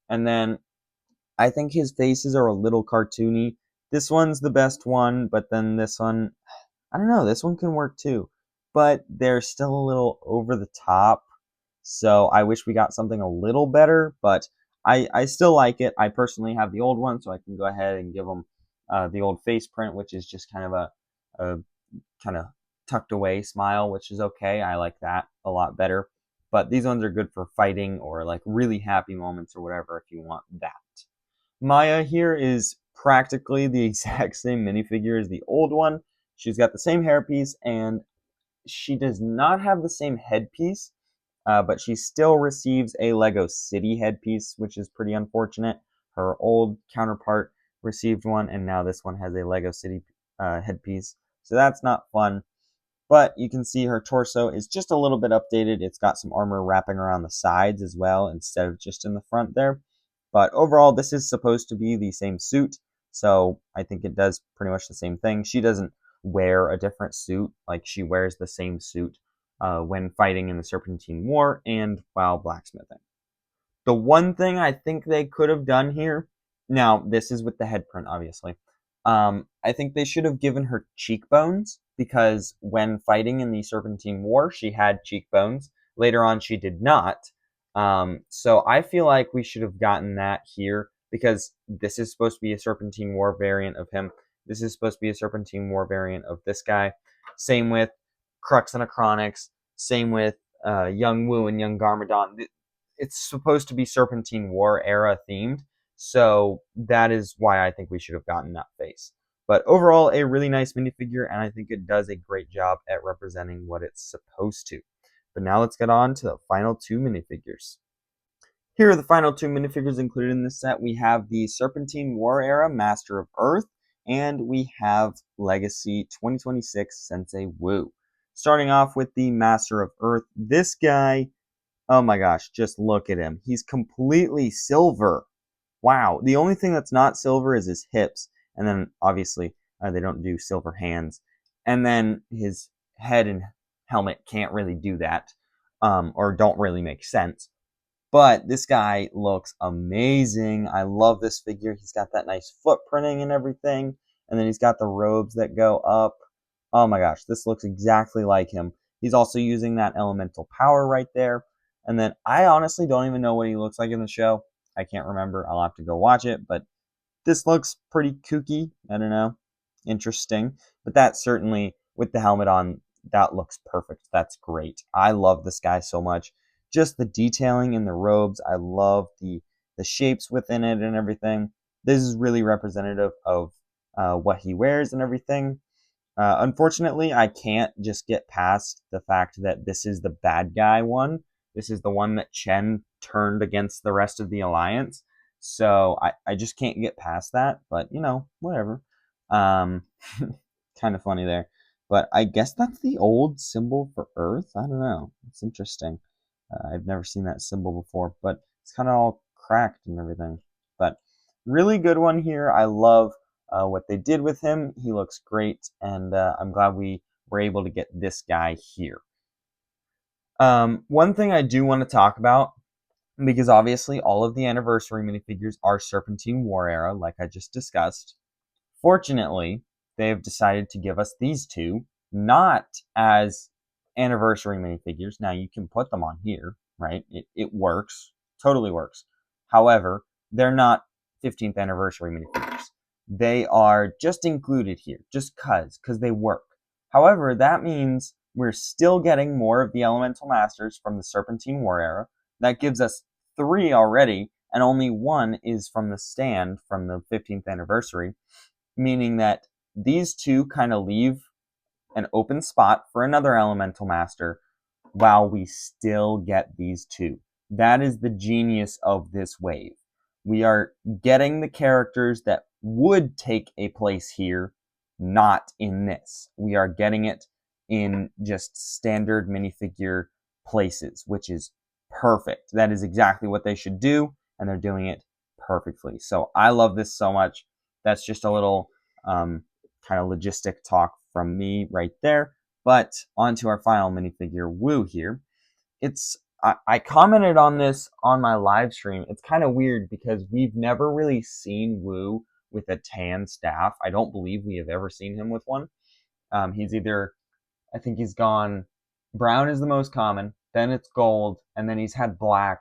And then I think his faces are a little cartoony. This one's the best one, but then this one, I don't know, this one can work too. But they're still a little over the top. So I wish we got something a little better, but I still like it. I personally have the old one, so I can go ahead and give them the old face print, which is just kind of a kind of tucked away smile, which is okay. I like that a lot better. But these ones are good for fighting or like really happy moments or whatever if you want that. Maya here is practically the exact same minifigure as the old one. She's got the same hairpiece, and she does not have the same headpiece, but she still receives a Lego City headpiece, which is pretty unfortunate. Her old counterpart received one, and now this one has a Lego City headpiece. So that's not fun. But you can see her torso is just a little bit updated. It's got some armor wrapping around the sides as well instead of just in the front there. But overall, this is supposed to be the same suit, so I think it does pretty much the same thing. She doesn't wear a different suit, like she wears the same suit when fighting in the Serpentine War and while blacksmithing. The one thing I think they could have done here, now this is with the head print, obviously. I think they should have given her cheekbones because when fighting in the Serpentine War, she had cheekbones. Later on, she did not. So I feel like we should have gotten that here because this is supposed to be a Serpentine War variant of him. This is supposed to be a Serpentine War variant of this guy. Same with Crux and Acronix. Same with Young Wu and Young Garmadon. It's supposed to be Serpentine War era themed, so that is why I think we should have gotten that face. But overall, a really nice minifigure, and I think it does a great job at representing what it's supposed to. But now let's get on to the final two minifigures. Here are the final two minifigures included in this set. We have the Serpentine War era Master of Earth, and we have Legacy 2026 Sensei Wu. Starting off with the Master of Earth, this guy, oh my gosh, just look at him. He's completely silver. wow. The only thing that's not silver is his hips, and then obviously they don't do silver hands, and then his head and helmet can't really do that, or don't really make sense. But this guy looks amazing. I love this figure. He's got that nice footprinting and everything. And then he's got the robes that go up. Oh my gosh, this looks exactly like him. He's also using that elemental power right there. And then I honestly don't even know what he looks like in the show. I can't remember. I'll have to go watch it. But this looks pretty kooky. I don't know. Interesting. But that certainly, with the helmet on, that looks perfect. That's great. I love this guy so much. Just the detailing in the robes. I love the shapes within it and everything. This is really representative of what he wears and everything. Unfortunately, I can't just get past the fact that this is the bad guy one. This is the one that Chen turned against the rest of the Alliance. So I just can't get past that. But, whatever. Um, kind of funny there. But I guess that's the old symbol for Earth. I don't know. It's interesting. I've never seen that symbol before. But it's kind of all cracked and everything. But really good one here. I love what they did with him. He looks great, and I'm glad we were able to get this guy here. One thing I do want to talk about, because obviously all of the anniversary minifigures are Serpentine War era, like I just discussed. Fortunately, they have decided to give us these two, not as anniversary minifigures. Now, you can put them on here, right? It works, totally works. However, they're not 15th anniversary minifigures. They are just included here, just because they work. However, that means we're still getting more of the Elemental Masters from the Serpentine War era. That gives us 3 already, and only 1 is from the stand from the 15th anniversary, meaning that these 2 kind of leave an open spot for another Elemental Master while we still get these 2. That is the genius of this wave. We are getting the characters that would take a place here, not in this. We are getting it in just standard minifigure places, which is perfect. That is exactly what they should do, and they're doing it perfectly. So I love this so much. That's just a little kind of logistic talk from me right there. But on to our final minifigure, Wu here. I commented on this on my live stream. It's kind of weird because we've never really seen Wu with a tan staff. I don't believe we have ever seen him with one. He's either, I think he's gone, brown is the most common, then it's gold, and then he's had black,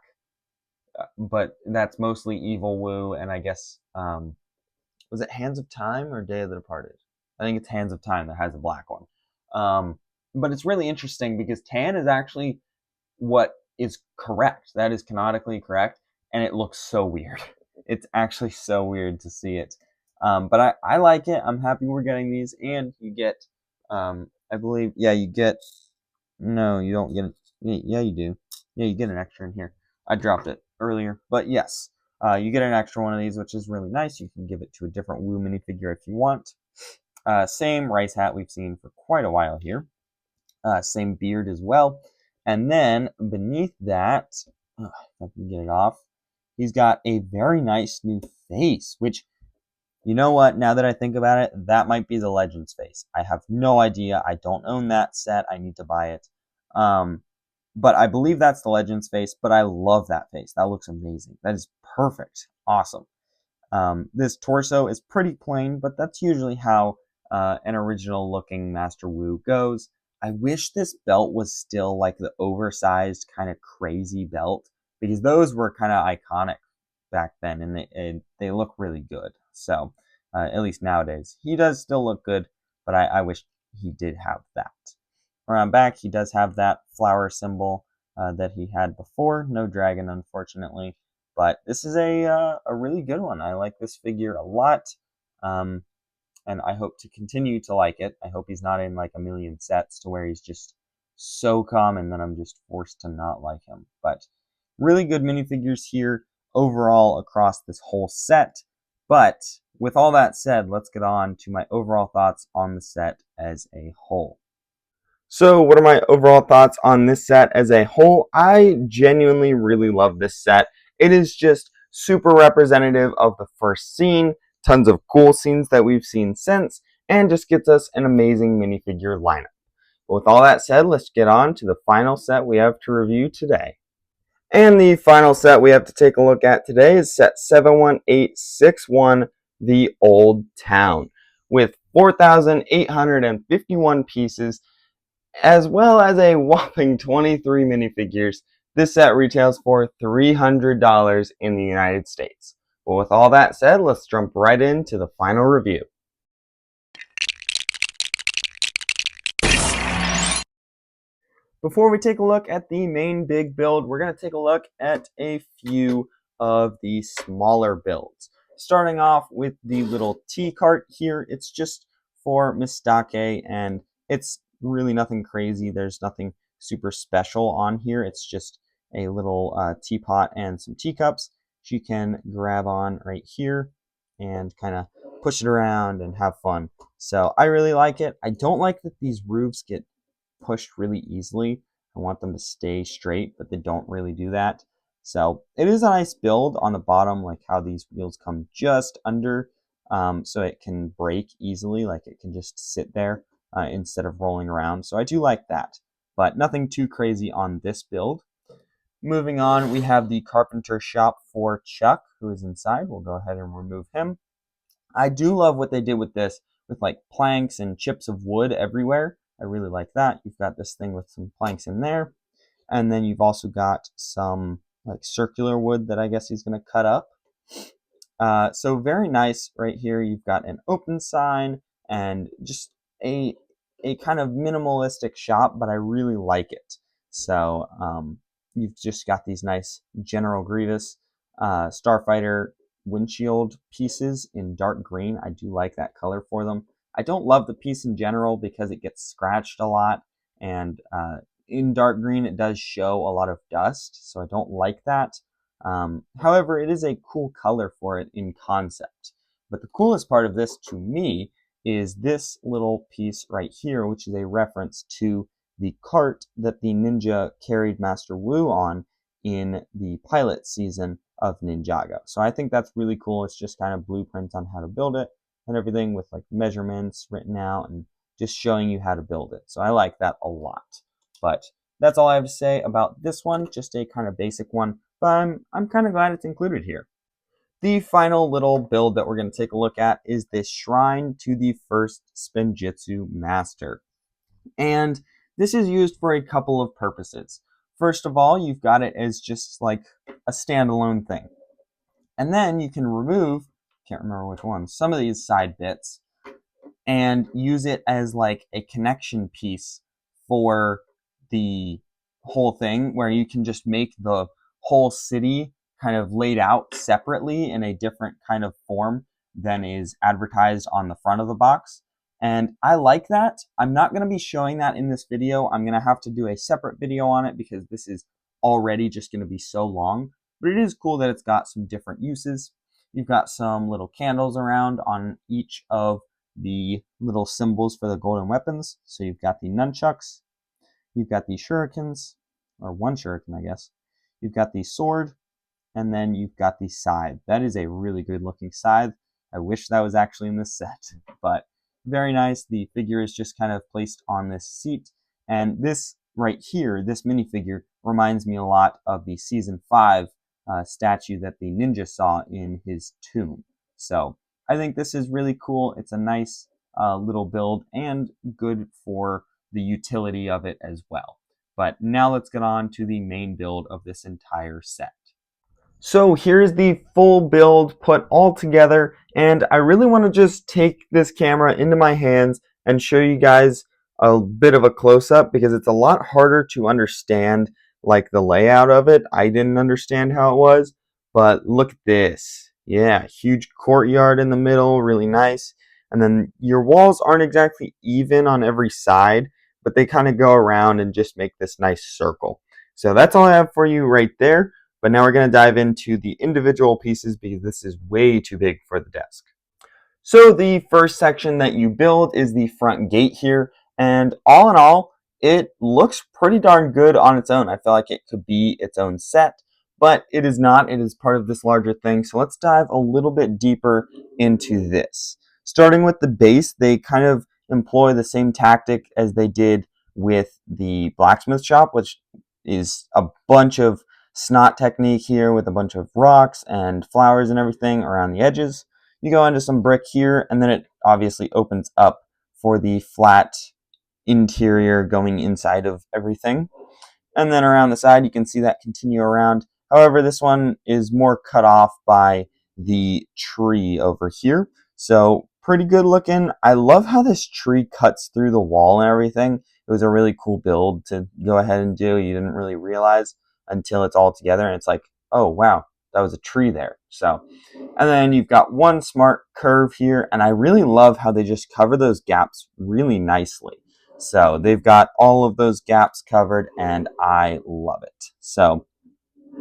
but that's mostly Evil Wu, and I guess, was it Hands of Time or Day of the Departed? I think it's Hands of Time that has a black one. But it's really interesting because tan is actually what is correct. That is canonically correct, and it looks so weird. It's actually so weird to see it. But I like it. I'm happy we're getting these, and you get, I believe, yeah, you get, no, you don't get it. Yeah, you do. Yeah, you get an extra in here. I dropped it earlier, but yes, you get an extra one of these, which is really nice. You can give it to a different Wu minifigure if you want. Same rice hat we've seen for quite a while here. Same beard as well. And then beneath that, if I can get it off, he's got a very nice new face, which, you know what, now that I think about it, that might be the Legends face. I have no idea. I don't own that set. I need to buy it. But I believe that's the Legends face, but I love that face. That looks amazing. That is perfect. Awesome. This torso is pretty plain, but that's usually how an original looking Master Wu goes. I wish this belt was still like the oversized kind of crazy belt, because those were kind of iconic back then, and they look really good. So at least nowadays, he does still look good, but I wish he did have that. Around back, he does have that flower symbol that he had before. No dragon, unfortunately, but this is a really good one. I like this figure a lot. And I hope to continue to like it. I hope he's not in like a million sets to where he's just so common that I'm just forced to not like him. But really good minifigures here overall across this whole set. But with all that said, let's get on to my overall thoughts on the set as a whole. So what are my overall thoughts on this set as a whole? I genuinely really love this set. It is just super representative of the first scene, tons of cool scenes that we've seen since, and just gets us an amazing minifigure lineup. But with all that said, let's get on to the final set we have to review today. And the final set we have to take a look at today is set 71861, The Old Town, with 4,851 pieces, as well as a whopping 23 minifigures. This set retails for $300 in the United States. But with all that said, let's jump right into the final review. Before we take a look at the main big build, we're going to take a look at a few of the smaller builds. Starting off with the little tea cart here, it's just for Mistake, and it's really nothing crazy. There's nothing super special on here. It's just a little teapot and some teacups. She can grab on right here and kind of push it around and have fun. So I really like it. I don't like that these roofs get pushed really easily. I want them to stay straight, but they don't really do that. So it is a nice build on the bottom, like how these wheels come just under, so it can break easily, like it can just sit there instead of rolling around. So I do like that, but nothing too crazy on this build. Moving on, we have the carpenter shop for Chuck, who is inside. We'll go ahead and remove him. I do love what they did with this, with like planks and chips of wood everywhere. I really like that. You've got this thing with some planks in there. And then you've also got some like circular wood that I guess he's going to cut up. So very nice right here. You've got an open sign and just a kind of minimalistic shop, but I really like it. So you've just got these nice General Grievous Starfighter windshield pieces in dark green. I do like that color for them. I don't love the piece in general because it gets scratched a lot, and in dark green it does show a lot of dust, so I don't like that. However, it is a cool color for it in concept. But the coolest part of this to me is this little piece right here, which is a reference to the cart that the ninja carried Master Wu on in the pilot season of Ninjago. So I think that's really cool. It's just kind of blueprint on how to build it and everything with like measurements written out and just showing you how to build it. So I like that a lot. But that's all I have to say about this one, just a kind of basic one, but I'm kind of glad it's included here. The final little build that we're going to take a look at is this shrine to the first Spinjitzu master. And this is used for a couple of purposes. First of all, you've got it as just like a standalone thing. And then you can remove, can't remember which one, some of these side bits and use it as like a connection piece for the whole thing, where you can just make the whole city kind of laid out separately in a different kind of form than is advertised on the front of the box. And I like that. I'm not going to be showing that in this video. I'm going to have to do a separate video on it because this is already just going to be so long. But it is cool that it's got some different uses. You've got some little candles around on each of the little symbols for the golden weapons. So you've got the nunchucks, you've got the shurikens, or one shuriken, I guess. You've got the sword, and then you've got the scythe. That is a really good looking scythe. I wish that was actually in this set, but very nice. The figure is just kind of placed on this seat, and this right here, this minifigure, reminds me a lot of the Season 5 statue that the ninja saw in his tomb. So I think this is really cool. It's a nice little build and good for the utility of it as well. But now let's get on to the main build of this entire set. So here's the full build put all together, and I really want to just take this camera into my hands and show you guys a bit of a close-up because it's a lot harder to understand like the layout of it. I didn't understand how it was, but look at this. Yeah, huge courtyard in the middle, really nice. And then your walls aren't exactly even on every side, but they kind of go around and just make this nice circle. So that's all I have for you right there. But now we're going to dive into the individual pieces because this is way too big for the desk. So the first section that you build is the front gate here. And all in all, it looks pretty darn good on its own. I feel like it could be its own set. but it is not. It is part of this larger thing. So let's dive a little bit deeper into this. Starting with the base, they kind of employ the same tactic as they did with the blacksmith shop, which is a bunch of snot technique here with a bunch of rocks and flowers and everything around the edges. You go into some brick here, and then it obviously opens up for the flat interior going inside of everything. And then around the side, you can see that continue around. However, this one is more cut off by the tree over here. So pretty good looking. I love how this tree cuts through the wall and everything. It was a really cool build to go ahead and do. You didn't really realize until it's all together, and it's like, oh wow, that was a tree there. So, and then you've got one smart curve here, and I really love how they just cover those gaps really nicely. So they've got all of those gaps covered, and I love it. So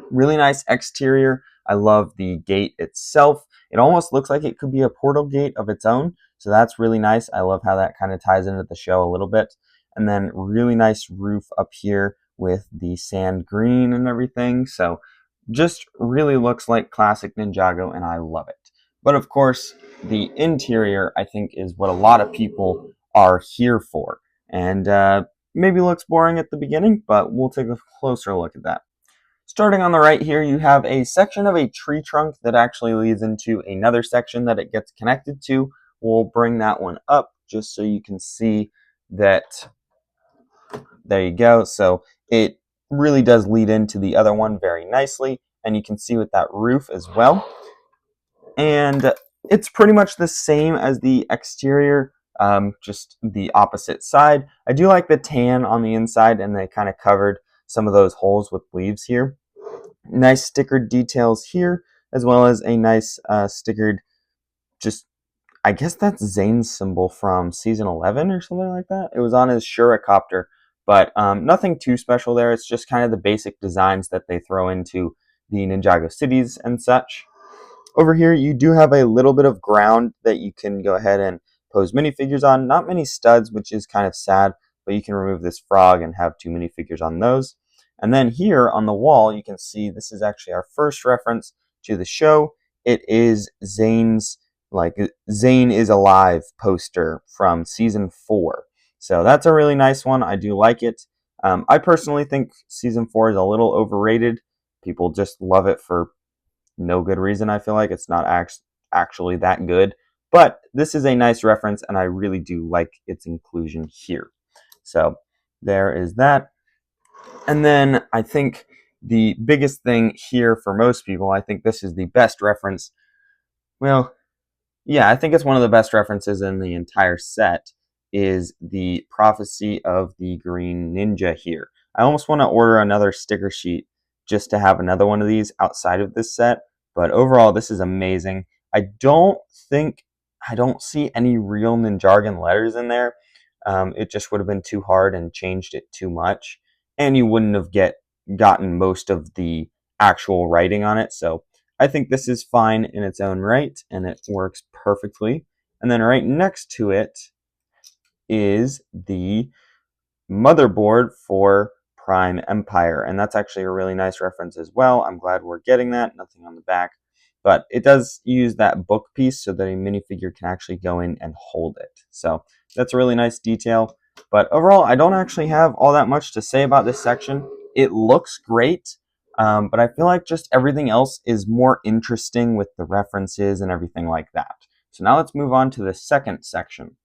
really nice exterior. I love the gate itself. It almost looks like it could be a portal gate of its own. So that's really nice. I love how that kind of ties into the show a little bit. And then really nice roof up here with the sand green and everything. So just really looks like classic Ninjago, and I love it. But of course, the interior, I think, is what a lot of people are here for. And maybe looks boring at the beginning, but we'll take a closer look at that. Starting on the right here, you have a section of a tree trunk that actually leads into another section that it gets connected to. We'll bring that one up just so you can see that. There you go. So it really does lead into the other one very nicely, and you can see with that roof as well. And it's pretty much the same as the exterior, just the opposite side. I do like the tan on the inside, and they kind of covered some of those holes with leaves here. Nice stickered details here, as well as a nice stickered, just, I guess that's Zane's symbol from season 11 or something like that. It was on his Shurikopter, but nothing too special there. It's just kind of the basic designs that they throw into the Ninjago cities and such. Over here, you do have a little bit of ground that you can go ahead and pose minifigures on. Not many studs, which is kind of sad, but you can remove this frog and have 2 minifigures on those. And then here on the wall, you can see this is actually our first reference to the show. It is Zane's, like, Zane is Alive poster from season 4. So that's a really nice one. I do like it. I personally think season 4 is a little overrated. People just love it for no good reason. I feel like it's not actually that good, but this is a nice reference, and I really do like its inclusion here. So there is that. And then I think the biggest thing here for most people, I think this is the best reference. Well, yeah, I think it's one of the best references in the entire set, is the Prophecy of the Green Ninja here. I almost want to order another sticker sheet just to have another one of these outside of this set, but overall this is amazing. I don't see any real Ninjagan letters in there. It just would have been too hard and changed it too much, and you wouldn't have gotten most of the actual writing on it, so I think this is fine in its own right, and it works perfectly. And then right next to it is the motherboard for Prime Empire, and that's actually a really nice reference as well. I'm glad we're getting that. Nothing on the back, but it does use that book piece so that a minifigure can actually go in and hold it. So that's a really nice detail. But overall, I don't actually have all that much to say about this section. It looks great. But I feel like just everything else is more interesting with the references and everything like that. So now let's move on to the second section.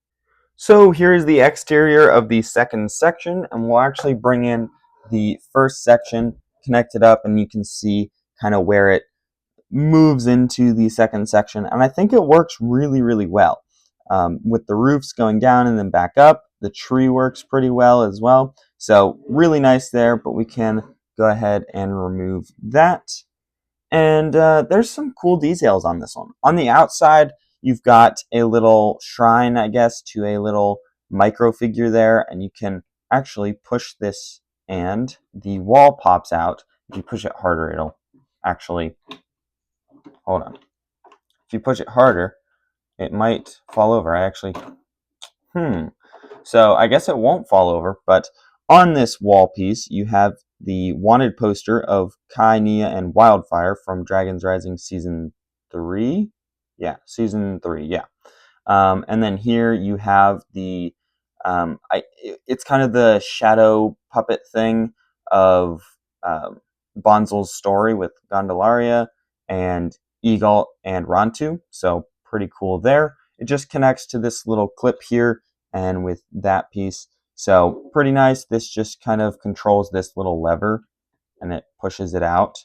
So here's the exterior of the second section, and we'll actually bring in the first section, connect it up, and you can see kind of where it moves into the second section. And I think it works really, really well. With the roofs going down and then back up, the tree works pretty well as well. So really nice there, but we can go ahead and remove that. And there's some cool details on this one. On the outside, you've got a little shrine, I guess, to a little micro figure there, and you can actually push this and the wall pops out. If you push it harder, it'll actually, hold on. If you push it harder, it might fall over. So I guess it won't fall over, but on this wall piece, you have the wanted poster of Kai, Nia, and Wildfire from Dragons Rising Season 3. Yeah, Season 3, yeah. And then here you have the, it's kind of the shadow puppet thing of Bonzel's story with Gondolaria and Eagle and Rontu. So pretty cool there. It just connects to this little clip here and with that piece. So pretty nice. This just kind of controls this little lever and it pushes it out.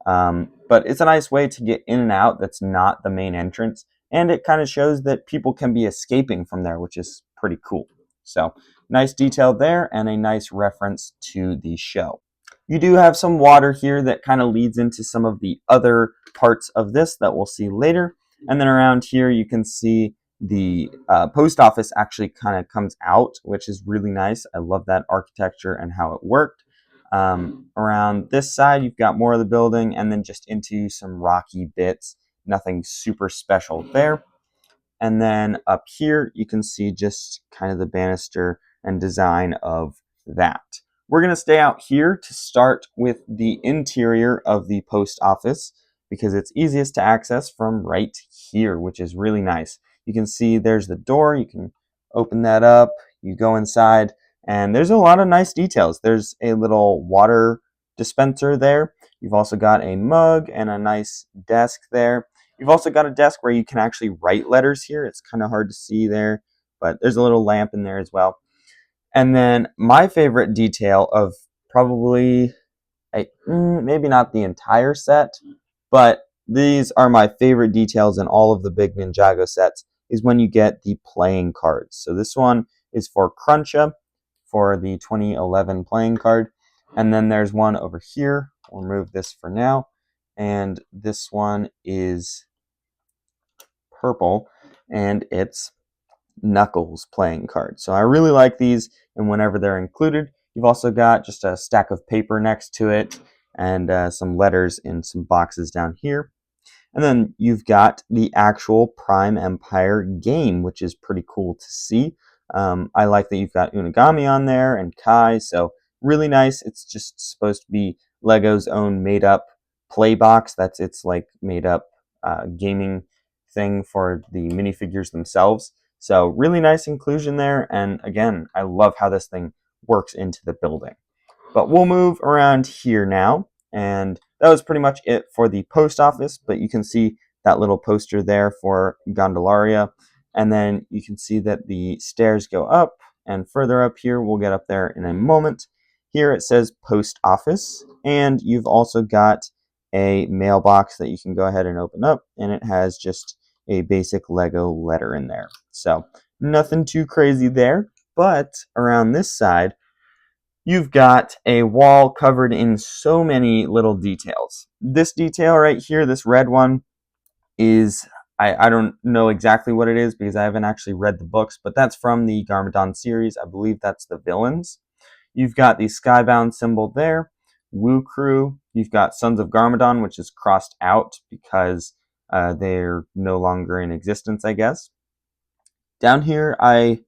But it's a nice way to get in and out that's not the main entrance. And it kind of shows that people can be escaping from there, which is pretty cool. So nice detail there and a nice reference to the show. You do have some water here that kind of leads into some of the other parts of this that we'll see later. And then around here you can see the post office actually kind of comes out, which is really nice. I love that architecture and how it worked. Around this side, you've got more of the building and then just into some rocky bits. Nothing super special there. And then up here, you can see just kind of the banister and design of that. We're going to stay out here to start with the interior of the post office because it's easiest to access from right here, which is really nice. You can see there's the door. You can open that up. You go inside, and there's a lot of nice details. There's a little water dispenser there. You've also got a mug and a nice desk there. You've also got a desk where you can actually write letters here. It's kind of hard to see there, but there's a little lamp in there as well. And then my favorite detail of probably, maybe not the entire set, but these are my favorite details in all of the big Ninjago sets, is when you get the playing cards. So this one is for Cruncha, for the 2011 playing card. And then there's one over here. We'll remove this for now. And this one is purple, and it's Knuckles playing card. So I really like these, and whenever they're included, you've also got just a stack of paper next to it and some letters in some boxes down here. And then you've got the actual Prime Empire game, which is pretty cool to see. I like that you've got Unagami on there and Kai, so really nice. It's just supposed to be Lego's own made-up play box. That's its like made-up gaming thing for the minifigures themselves. So really nice inclusion there, and again, I love how this thing works into the building. But we'll move around here now, and that was pretty much it for the post office, but you can see that little poster there for Gondolaria, and then you can see that the stairs go up, and further up here, we'll get up there in a moment. Here it says post office, and you've also got a mailbox that you can go ahead and open up, and it has just a basic Lego letter in there. So nothing too crazy there, but around this side, you've got a wall covered in so many little details. This detail right here, this red one, is, I don't know exactly what it is because I haven't actually read the books, but that's from the Garmadon series. I believe that's the villains. You've got the Skybound symbol there. Woo Crew. You've got Sons of Garmadon, which is crossed out because they're no longer in existence, I guess. Down here, I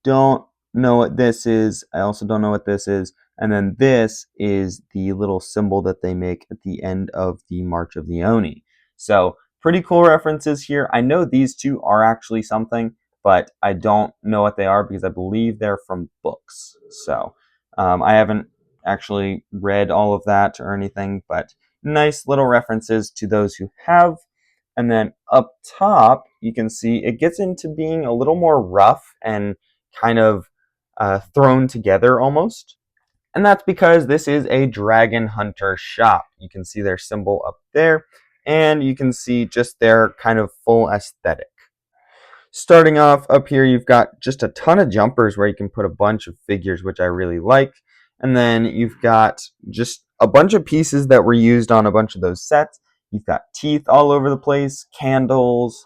don't know what this is. I also don't know what this is. And then this is the little symbol that they make at the end of the March of the Oni. So pretty cool references here. I know these two are actually something, but I don't know what they are because I believe they're from books. So I haven't actually read all of that or anything, but nice little references to those who have. And then up top, you can see it gets into being a little more rough and kind of thrown together almost. And that's because this is a Dragon Hunter shop. You can see their symbol up there, and you can see just their kind of full aesthetic. Starting off up here, you've got just a ton of jumpers where you can put a bunch of figures, which I really like. And then you've got just a bunch of pieces that were used on a bunch of those sets. You've got teeth all over the place, candles,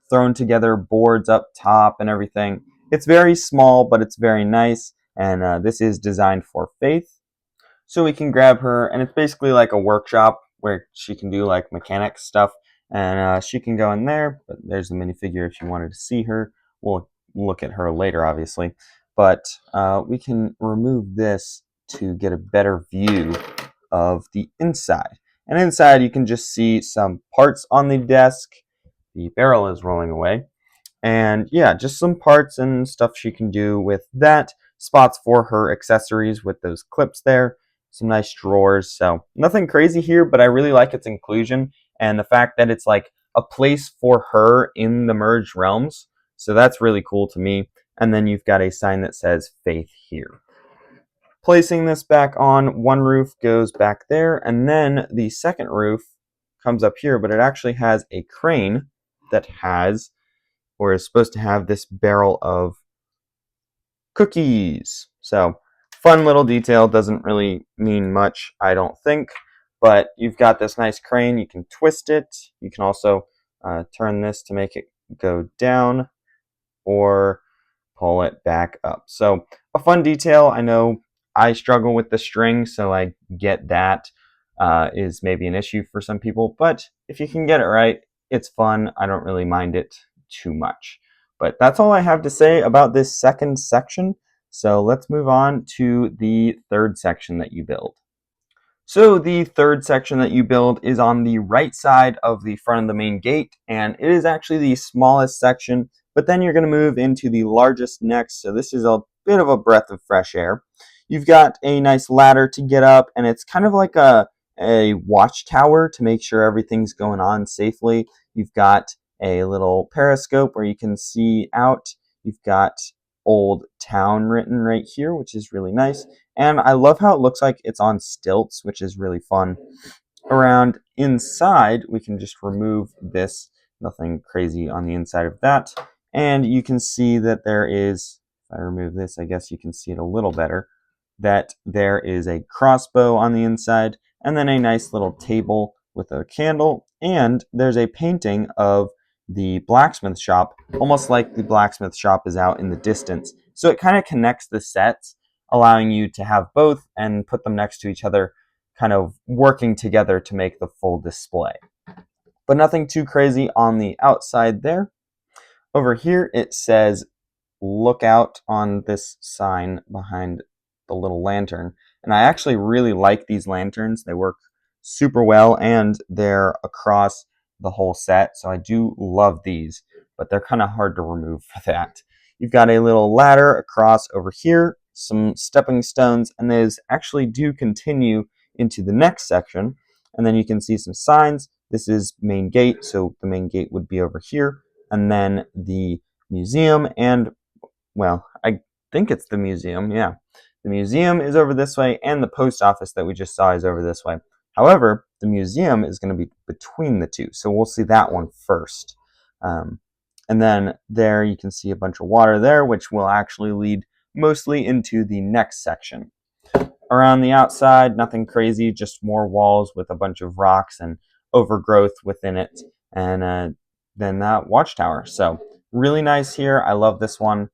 thrown together, boards up top and everything. It's very small, but it's very nice. And this is designed for Faith. So we can grab her, and it's basically like a workshop where she can do like mechanics stuff. And she can go in there, but there's the minifigure if you wanted to see her. We'll look at her later, obviously. But we can remove this to get a better view of the inside. And inside you can just see some parts on the desk. The barrel is rolling away. And yeah, just some parts and stuff she can do with that. Spots for her accessories with those clips there. Some nice drawers. So nothing crazy here, but I really like its inclusion and the fact that it's like a place for her in the merged realms. So that's really cool to me. And then you've got a sign that says Faith here. Placing this back on, one roof goes back there, and then the second roof comes up here, but it actually has a crane that has, or is supposed to have, this barrel of cookies. So, fun little detail, doesn't really mean much, I don't think, but you've got this nice crane, you can twist it, you can also turn this to make it go down, or pull it back up. So a fun detail. I know I struggle with the string, so I get that is maybe an issue for some people, but if you can get it right, it's fun. I don't really mind it too much. But that's all I have to say about this second section. So let's move on to the third section that you build. So the third section that you build is on the right side of the front of the main gate, and it is actually the smallest section, but then you're going to move into the largest next, so this is a bit of a breath of fresh air. You've got a nice ladder to get up, and it's kind of like a watchtower to make sure everything's going on safely. You've got a little periscope where you can see out. You've got Old Town written right here, which is really nice. And I love how it looks like it's on stilts, which is really fun. Around inside, we can just remove this. Nothing crazy on the inside of that. And you can see that there is, if I remove this, I guess you can see it a little better, that there is a crossbow on the inside, and then a nice little table with a candle, and there's a painting of the blacksmith shop, almost like the blacksmith shop is out in the distance. So it kind of connects the sets, allowing you to have both and put them next to each other, kind of working together to make the full display. But nothing too crazy on the outside there. Over here it says look out on this sign behind the little lantern. And I actually really like these lanterns. They work super well and they're across the whole set. So I do love these, but they're kind of hard to remove for that. You've got a little ladder across over here, some stepping stones, and those actually do continue into the next section. And then you can see some signs. This is main gate, so the main gate would be over here. And then the museum and, well, I think it's the museum, yeah. The museum is over this way, and the post office that we just saw is over this way. However, the museum is going to be between the two, so we'll see that one first. And then there you can see a bunch of water there, which will actually lead mostly into the next section. Around the outside, nothing crazy, just more walls with a bunch of rocks and overgrowth within it, and then that watchtower. So really nice here. I love this one.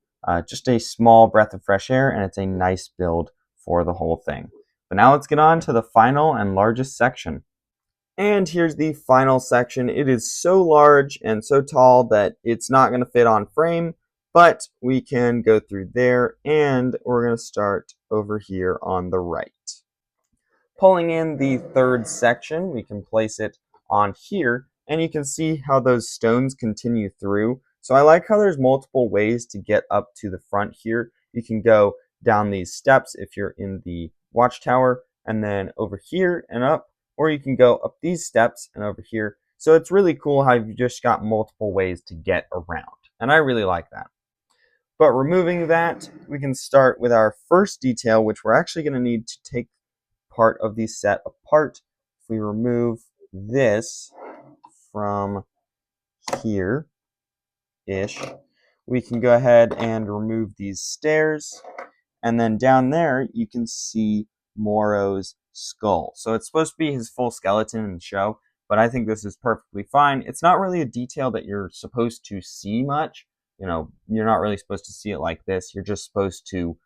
Just a small breath of fresh air, and it's a nice build for the whole thing. But now let's get on to the final and largest section. And here's the final section. It is so large and so tall that it's not going to fit on frame, but we can go through there, and we're going to start over here on the right. Pulling in the third section, we can place it on here, and you can see how those stones continue through. So I like how there's multiple ways to get up to the front here. You can go down these steps if you're in the watchtower, and then over here and up, or you can go up these steps and over here. So it's really cool how you've just got multiple ways to get around, and I really like that. But removing that, we can start with our first detail, which we're actually going to need to take part of the set apart. If we remove this from here-ish, we can go ahead and remove these stairs, and then down there you can see Moro's skull. So it's supposed to be his full skeleton in the show, but I think this is perfectly fine. It's not really a detail that you're supposed to see much. You know, you're not really supposed to see it like this. You're just supposed to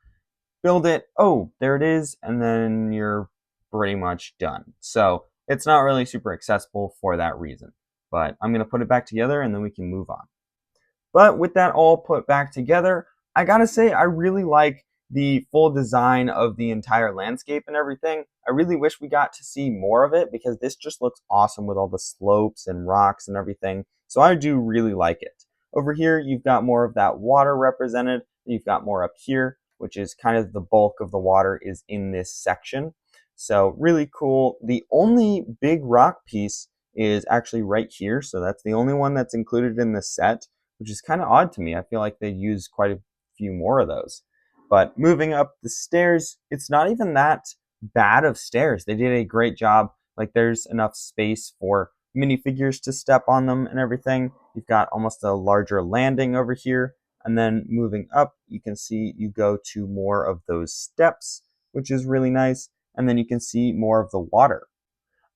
build it. Oh, there it is, and then you're pretty much done. So it's not really super accessible for that reason. But I'm going to put it back together, and then we can move on. But with that all put back together, I gotta say I really like the full design of the entire landscape and everything. I really wish we got to see more of it because this just looks awesome with all the slopes and rocks and everything. So I do really like it. Over here, you've got more of that water represented. You've got more up here, which is kind of the bulk of the water is in this section. So really cool. The only big rock piece is actually right here. So that's the only one that's included in the set, which is kind of odd to me. I feel like they use quite a few more of those. But moving up the stairs, it's not even that bad of stairs. They did a great job. Like there's enough space for minifigures to step on them and everything. You've got almost a larger landing over here. And then moving up, you can see you go to more of those steps, which is really nice. And then you can see more of the water.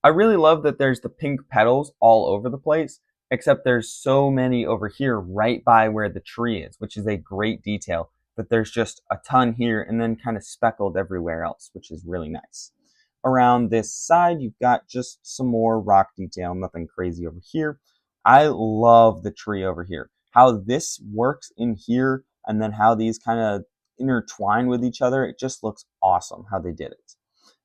I really love that there's the pink petals all over the place, except there's so many over here right by where the tree is, which is a great detail. But there's just a ton here and then kind of speckled everywhere else, which is really nice. Around this side, you've got just some more rock detail, nothing crazy over here. I love the tree over here. How this works in here and then how these kind of intertwine with each other, it just looks awesome how they did it.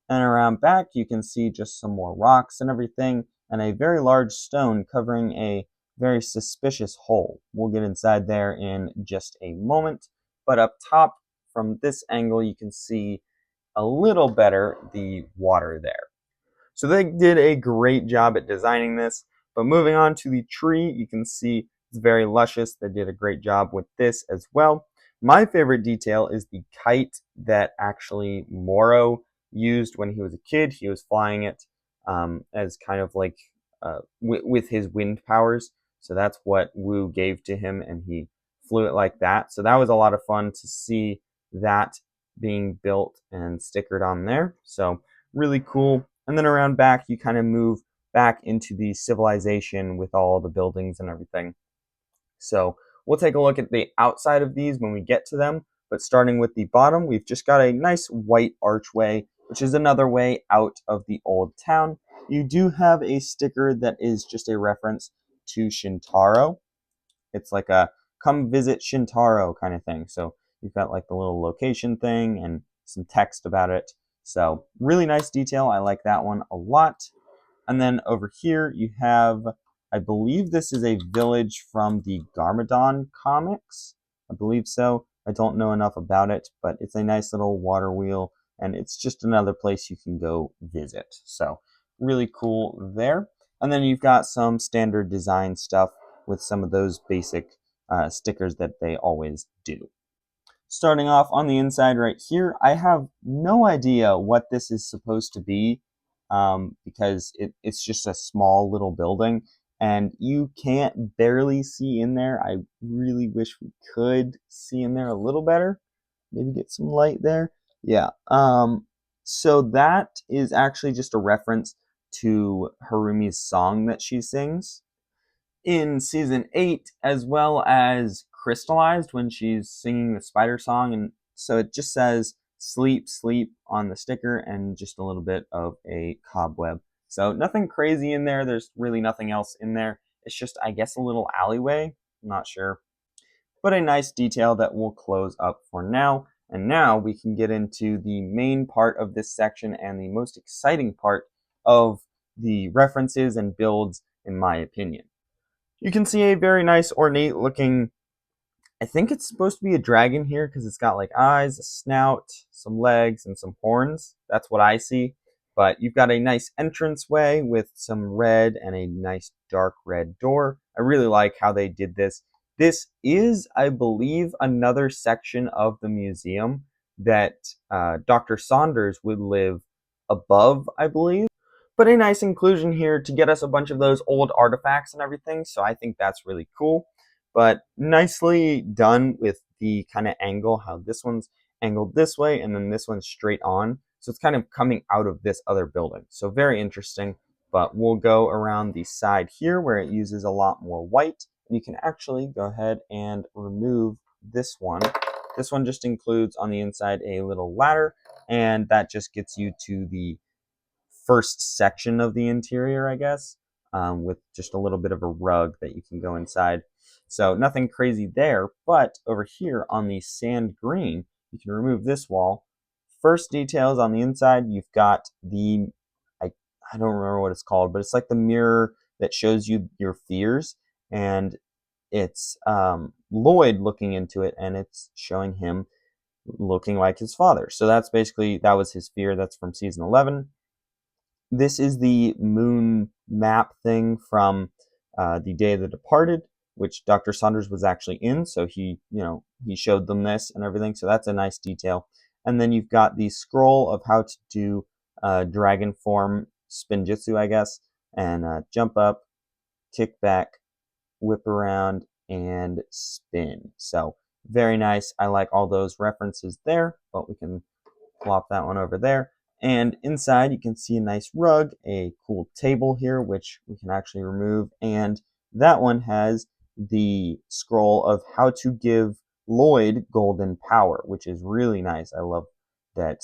And around back, you can see just some more rocks and everything, and a very large stone covering a very suspicious hole. We'll get inside there in just a moment. But up top, from this angle, you can see a little better the water there. So they did a great job at designing this. But moving on to the tree, you can see it's very luscious. They did a great job with this as well. My favorite detail is the kite that actually Moro used when he was a kid. He was flying it as kind of like with his wind powers. So that's what Wu gave to him, and he flew it like that. So that was a lot of fun to see that being built and stickered on there. So really cool. And then around back, you kind of move back into the civilization with all the buildings and everything. So we'll take a look at the outside of these when we get to them. But starting with the bottom, we've just got a nice white archway, which is another way out of the old town. You do have a sticker that is just a reference to Shintaro. It's like a come visit Shintaro kind of thing. So you've got like the little location thing and some text about it. So really nice detail. I like that one a lot. And then over here you have, I believe this is a village from the Garmadon comics. I believe so. I don't know enough about it, but it's a nice little water wheel, and it's just another place you can go visit. So really cool there. And then you've got some standard design stuff with some of those basic stickers that they always do. Starting off on the inside right here, I have no idea what this is supposed to be because it's just a small little building and you can't barely see in there. I really wish we could see in there a little better. Maybe get some light there. Yeah. So that is actually just a reference to Harumi's song that she sings in season 8, as well as crystallized when she's singing the spider song. And so it just says sleep, sleep on the sticker and just a little bit of a cobweb. So nothing crazy in there. There's really nothing else in there. It's just, I guess, a little alleyway. I'm not sure. But a nice detail that we'll close up for now. And now we can get into the main part of this section and the most exciting part of the references and builds, in my opinion. You can see a very nice ornate looking, I think it's supposed to be a dragon here because it's got like eyes, a snout, some legs, and some horns. That's what I see. But you've got a nice entranceway with some red and a nice dark red door. I really like how they did this. This is, I believe, another section of the museum that Dr. Saunders would live above, I believe. But a nice inclusion here to get us a bunch of those old artifacts and everything, so I think that's really cool. But nicely done with the kind of angle, how this one's angled this way and then this one's straight on. So it's kind of coming out of this other building. So very interesting, but we'll go around the side here where it uses a lot more white. And you can actually go ahead and remove this one. This one just includes on the inside a little ladder, and that just gets you to the first section of the interior, I guess, with just a little bit of a rug that you can go inside. So nothing crazy there, but over here on the sand green, you can remove this wall. First details on the inside, you've got I, I don't remember what it's called, but it's like the mirror that shows you your fears, and it's Lloyd looking into it, and it's showing him looking like his father. So that's basically, that was his fear. That's from season 11. This is the moon map thing from the Day of the Departed, which Dr. Saunders was actually in. So he showed them this and everything. So that's a nice detail. And then you've got the scroll of how to do dragon form spinjitzu, I guess, and jump up, kick back, whip around, and spin. So very nice. I like all those references there, but we can flop that one over there. And inside you can see a nice rug, a cool table here, which we can actually remove. And that one has the scroll of how to give Lloyd golden power, which is really nice. I love that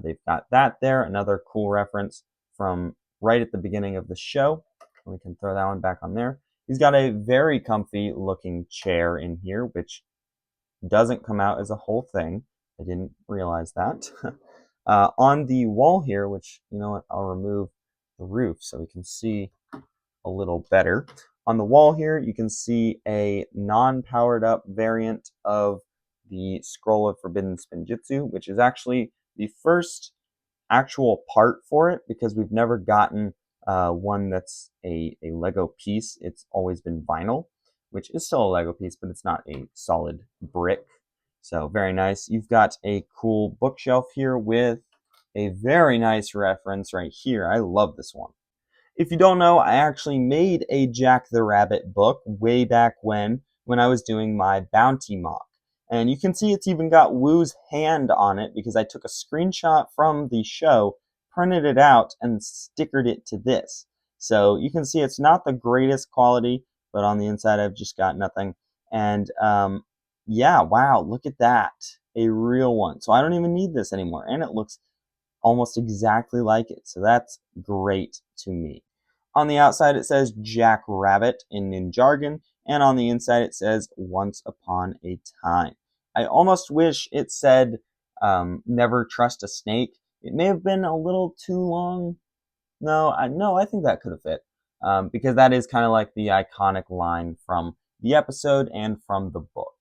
they've got that there. Another cool reference from right at the beginning of the show. We can throw that one back on there. He's got a very comfy looking chair in here, which doesn't come out as a whole thing. I didn't realize that. On the wall here, which, you know what, I'll remove the roof so we can see a little better. On the wall here, you can see a non-powered up variant of the Scroll of Forbidden Spinjitzu, which is actually the first actual part for it, because we've never gotten one that's a Lego piece. It's always been vinyl, which is still a Lego piece, but it's not a solid brick. So very nice. You've got a cool bookshelf here with a very nice reference right here. I love this one. If you don't know, I actually made a Jack the Rabbit book way back when I was doing my bounty mock. And you can see it's even got Woo's hand on it because I took a screenshot from the show, printed it out, and stickered it to this. So you can see it's not the greatest quality, but on the inside I've just got nothing. And yeah, wow, look at that. A real one. So I don't even need this anymore. And it looks almost exactly like it. So that's great to me. On the outside, it says Jack Rabbit in Ninjago, and on the inside, it says Once Upon a Time. I almost wish it said Never Trust a Snake. It may have been a little too long. No, I think that could have fit, because that is kind of like the iconic line from the episode and from the book.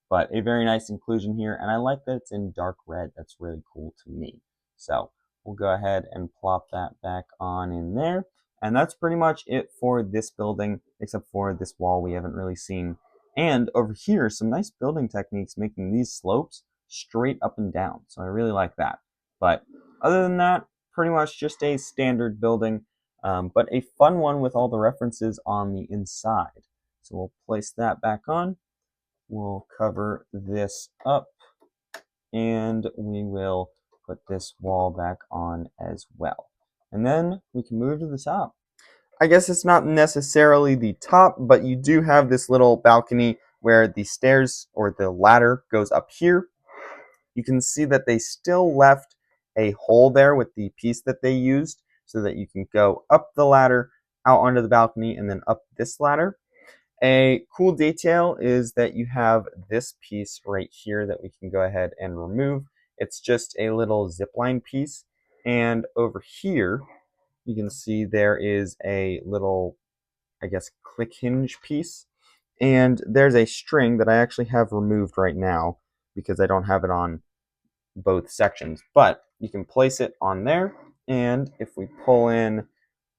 But a very nice inclusion here, and I like that it's in dark red. That's really cool to me. So we'll go ahead and plop that back on in there. And that's pretty much it for this building, except for this wall we haven't really seen. And over here, some nice building techniques making these slopes straight up and down. So I really like that. But other than that, pretty much just a standard building, but a fun one with all the references on the inside. So we'll place that back on. We'll cover this up, and we will put this wall back on as well. And then we can move to the top. I guess it's not necessarily the top, but you do have this little balcony where the stairs or the ladder goes up here. You can see that they still left a hole there with the piece that they used so that you can go up the ladder, out onto the balcony, and then up this ladder. A cool detail is that you have this piece right here that we can go ahead and remove. It's just a little zipline piece. And over here, you can see there is a little, I guess, click hinge piece. And there's a string that I actually have removed right now because I don't have it on both sections. But you can place it on there. And if we pull in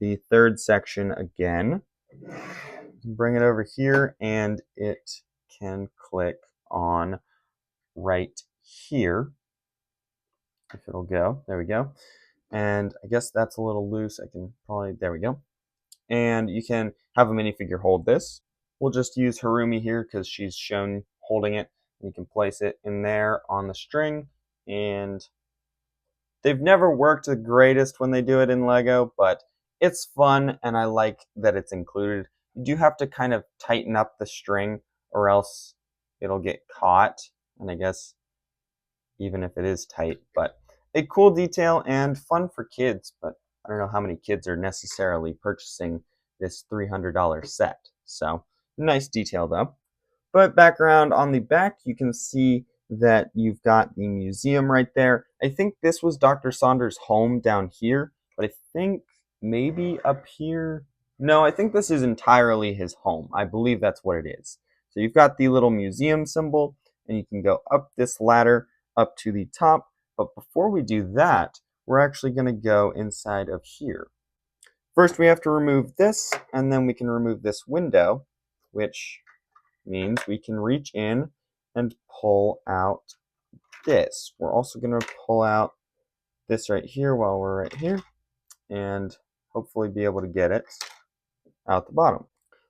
the third section again, bring it over here, and it can click on right here. If it'll go, there we go. And I guess that's a little loose. I can probably, there we go. And you can have a minifigure hold this. We'll just use Harumi here because she's shown holding it. You can place it in there on the string, and they've never worked the greatest when they do it in Lego, but it's fun, and I like that it's included. You do have to kind of tighten up the string, or else it'll get caught, and I guess even if it is tight. But a cool detail and fun for kids, but I don't know how many kids are necessarily purchasing this $300 set. So nice detail though. But background on the back, you can see that you've got the museum right there. I think this was Dr. Saunders' home down here, but I think maybe up here. No, I think this is entirely his home. I believe that's what it is. So you've got the little museum symbol, and you can go up this ladder up to the top. But before we do that, we're actually going to go inside of here. First, we have to remove this, and then we can remove this window, which means we can reach in and pull out this. We're also going to pull out this right here while we're right here, and hopefully be able to get it out the bottom.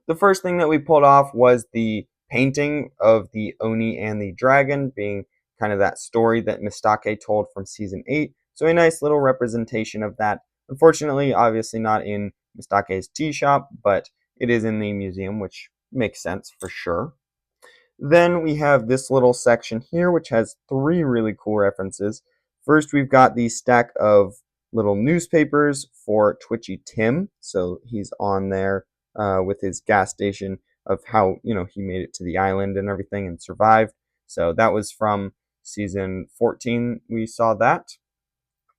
The first thing that we pulled off was the painting of the Oni and the dragon, being kind of that story that Mistake told from season 8. So a nice little representation of that. Unfortunately, obviously not in Mistake's tea shop, but it is in the museum, which makes sense for sure. Then we have this little section here, which has 3 really cool references. First, we've got the stack of little newspapers for Twitchy Tim. So he's on there with his gas station of how, he made it to the island and everything and survived. So that was from season 14. We saw that.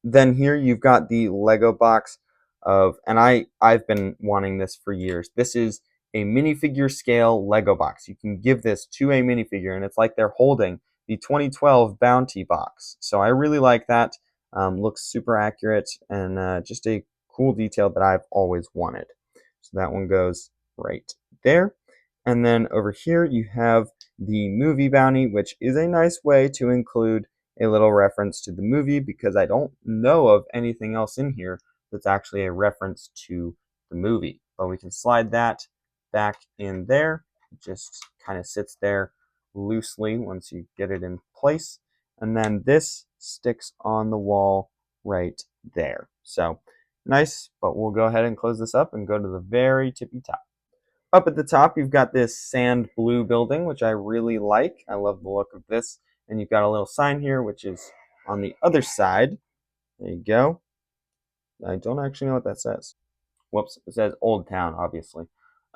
Then here you've got the Lego box of, and I've been wanting this for years. This is a minifigure scale Lego box. You can give this to a minifigure, and it's like they're holding the 2012 Bounty box. So I really like that. Looks super accurate and just a cool detail that I've always wanted. So that one goes right there. And then over here you have the movie bounty, which is a nice way to include a little reference to the movie because I don't know of anything else in here that's actually a reference to the movie. But we can slide that back in there. It just kind of sits there loosely once you get it in place. And then this sticks on the wall right there. So nice, but we'll go ahead and close this up and go to the very tippy top. Up at the top, you've got this sand blue building, which I really like. I love the look of this. And you've got a little sign here, which is on the other side. There you go. I don't actually know what that says. Whoops, it says Old Town, obviously.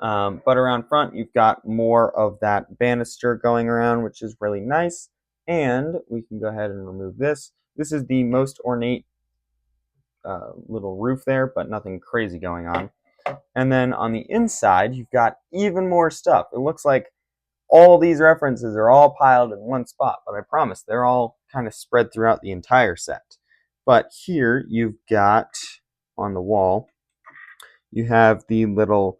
But around front, you've got more of that banister going around, which is really nice. And we can go ahead and remove this. This is the most ornate little roof there, but nothing crazy going on. And then on the inside, you've got even more stuff. It looks like all these references are all piled in one spot, but I promise they're all kind of spread throughout the entire set. But here you've got on the wall, you have the little,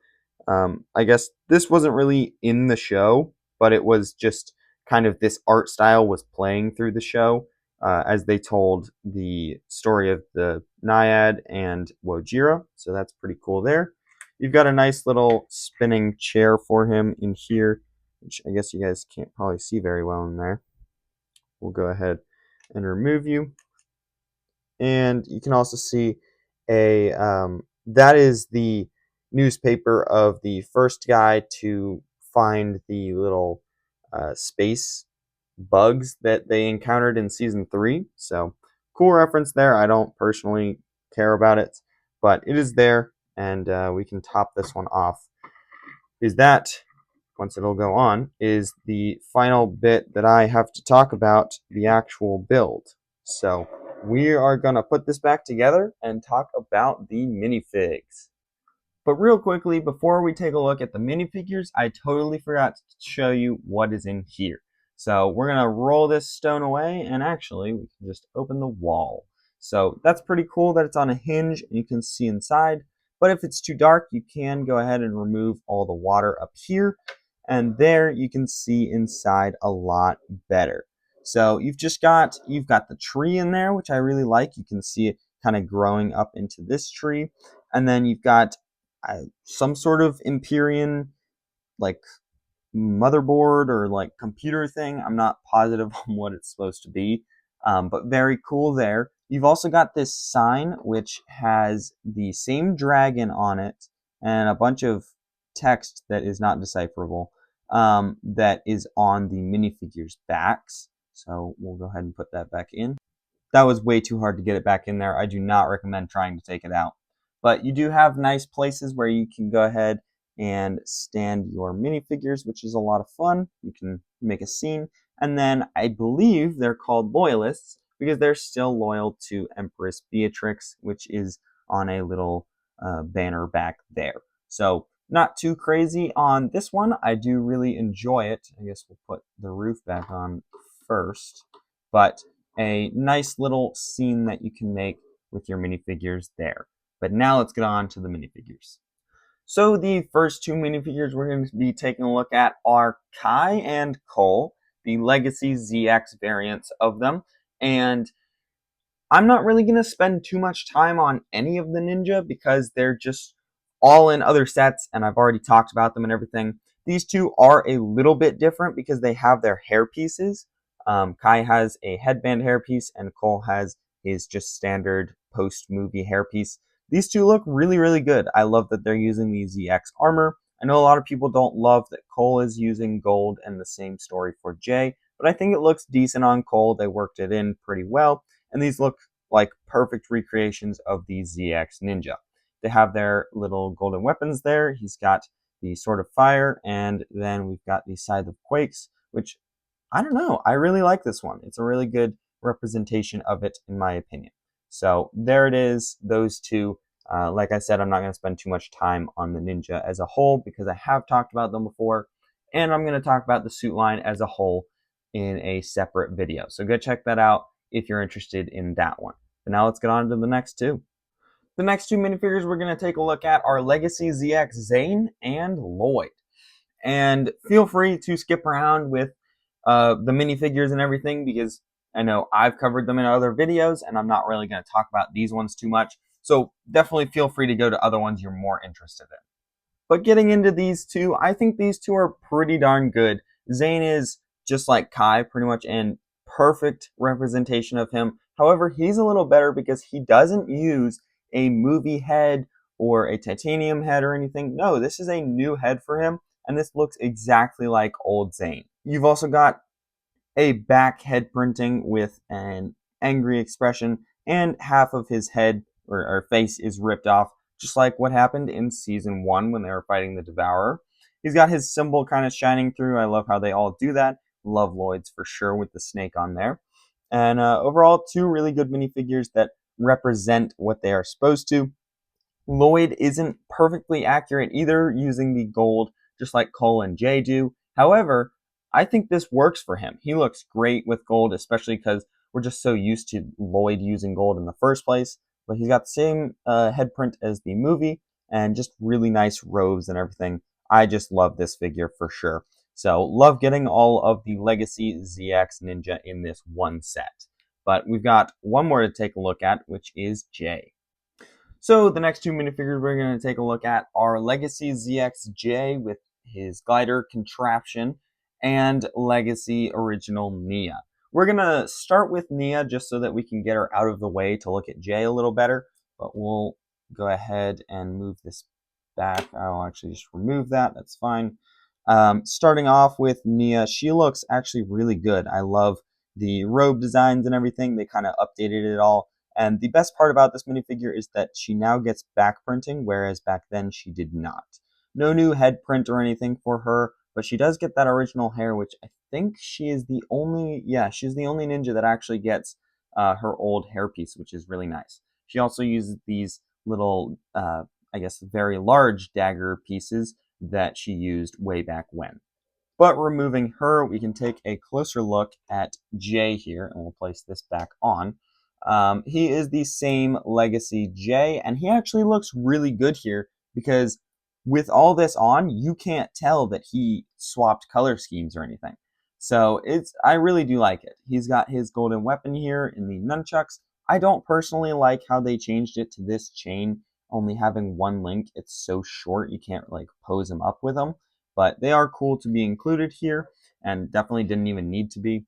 I guess this wasn't really in the show, but it was just kind of this art style was playing through the show as they told the story of the Naiad and Wojira. So that's pretty cool there. You've got a nice little spinning chair for him in here, which I guess you guys can't probably see very well in there. We'll go ahead and remove you. And you can also see that is the newspaper of the first guy to find the little space bugs that they encountered in season 3. So cool reference there. I don't personally care about it, but it is there, and we can top this one off. Is that, once it'll go on, is the final bit that I have to talk about, the actual build. So we are going to put this back together and talk about the minifigs. But real quickly, before we take a look at the minifigures, I totally forgot to show you what is in here. So we're going to roll this stone away, and actually we can just open the wall. So that's pretty cool that it's on a hinge and you can see inside. But if it's too dark, you can go ahead and remove all the water up here. And there you can see inside a lot better. So you've got the tree in there, which I really like. You can see it kind of growing up into this tree. And then you've got some sort of Empyrean like motherboard or like computer thing. I'm not positive on what it's supposed to be, but very cool there. You've also got this sign which has the same dragon on it and a bunch of text that is not decipherable that is on the minifigures backs. So we'll go ahead and put that back in. That was way too hard to get it back in there. I do not recommend trying to take it out. But you do have nice places where you can go ahead and stand your minifigures, which is a lot of fun. You can make a scene. And then I believe they're called loyalists because they're still loyal to Empress Beatrix, which is on a little banner back there. So not too crazy on this one. I do really enjoy it. I guess we'll put the roof back on first. But a nice little scene that you can make with your minifigures there. But now let's get on to the minifigures. So the first two minifigures we're going to be taking a look at are Kai and Cole, the Legacy ZX variants of them. And I'm not really going to spend too much time on any of the Ninja because they're just all in other sets and I've already talked about them and everything. These two are a little bit different because they have their hair pieces. Kai has a headband hairpiece and Cole has his just standard post-movie hairpiece. These two look really, really good. I love that they're using the ZX armor. I know a lot of people don't love that Cole is using gold, and the same story for Jay, but I think it looks decent on Cole. They worked it in pretty well, and these look like perfect recreations of the ZX Ninja. They have their little golden weapons there. He's got the Sword of Fire, and then we've got the Scythe of Quakes, which I don't know. I really like this one. It's a really good representation of it, in my opinion. So there it is, those two. Like I said, I'm not going to spend too much time on the Ninja as a whole because I have talked about them before, and I'm going to talk about the suit line as a whole in a separate video. So go check that out if you're interested in that one. But now let's get on to the next two. The next two minifigures we're going to take a look at are Legacy ZX Zane and Lloyd. And feel free to skip around with the minifigures and everything because I know I've covered them in other videos and I'm not really going to talk about these ones too much. So definitely feel free to go to other ones you're more interested in. But getting into these two, I think these two are pretty darn good. Zane is just like Kai, pretty much in perfect representation of him. However, he's a little better because he doesn't use a movie head or a titanium head or anything. No, this is a new head for him, and this looks exactly like old Zane. You've also got a back head printing with an angry expression, and half of his head or face is ripped off, just like what happened in season 1 when they were fighting the Devourer. He's got his symbol kind of shining through. I love how they all do that. Love Lloyd's for sure with the snake on there. And overall, two really good minifigures that represent what they are supposed to. Lloyd isn't perfectly accurate either, using the gold just like Cole and Jay do. However, I think this works for him. He looks great with gold, especially because we're just so used to Lloyd using gold in the first place. But he's got the same head print as the movie and just really nice robes and everything. I just love this figure for sure. So love getting all of the Legacy ZX Ninja in this one set. But we've got one more to take a look at, which is Jay. So the next two minifigures we're going to take a look at are Legacy ZXJ with his glider contraption and Legacy Original Nia. We're going to start with Nia just so that we can get her out of the way to look at Jay a little better, but we'll go ahead and move this back. I'll actually just remove that. That's fine. Starting off with Nia, she looks actually really good. I love the robe designs and everything. They kind of updated it all. And the best part about this minifigure is that she now gets back printing, whereas back then she did not. No new head print or anything for her, but she does get that original hair, which I think she is the only, she's the only ninja that actually gets her old hairpiece, which is really nice. She also uses these little, I guess, very large dagger pieces that she used way back when. But removing her, we can take a closer look at Jay here, and we'll place this back on. He is the same Legacy Jay, and he actually looks really good here because with all this on, you can't tell that he swapped color schemes or anything. So I really do like it. He's got his golden weapon here in the nunchucks. I don't personally like how they changed it to this chain only having one link. It's so short you can't like pose him up with them, but they are cool to be included here and definitely didn't even need to be.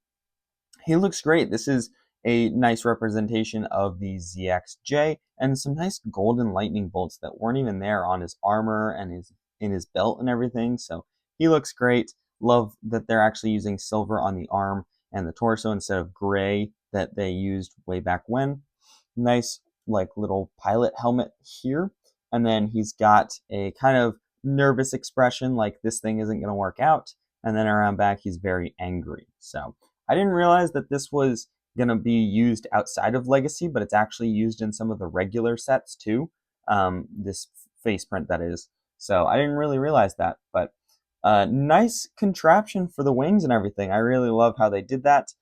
He looks great. This is a nice representation of the ZXJ and some nice golden lightning bolts that weren't even there on his armor and in his belt and everything. So he looks great. Love that they're actually using silver on the arm and the torso instead of gray that they used way back when. Nice like little pilot helmet here. And then he's got a kind of nervous expression like this thing isn't going to work out. and then around back he's very angry. So I didn't realize that this was going to be used outside of Legacy, but it's actually used in some of the regular sets too. This face print, that is. So I didn't really realize that, but nice contraption for the wings and everything. I really love how they did that.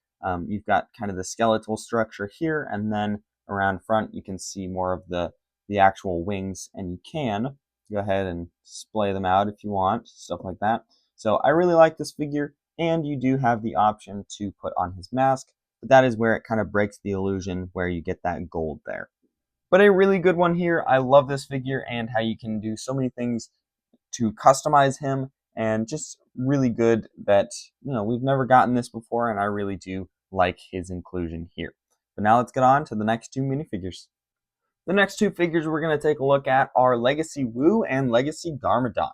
You've got kind of the skeletal structure here, and then around front you can see more of the actual wings, and you can go ahead and splay them out if you want, stuff like that. So I really like this figure, and you do have the option to put on his mask, but that is where it kind of breaks the illusion where you get that gold there. But a really good one here. I love this figure and how you can do so many things to customize him, and just really good that, we've never gotten this before, and I really do like his inclusion here. But now let's get on to the next two minifigures. The next two figures we're going to take a look at are Legacy Wu and Legacy Garmadon.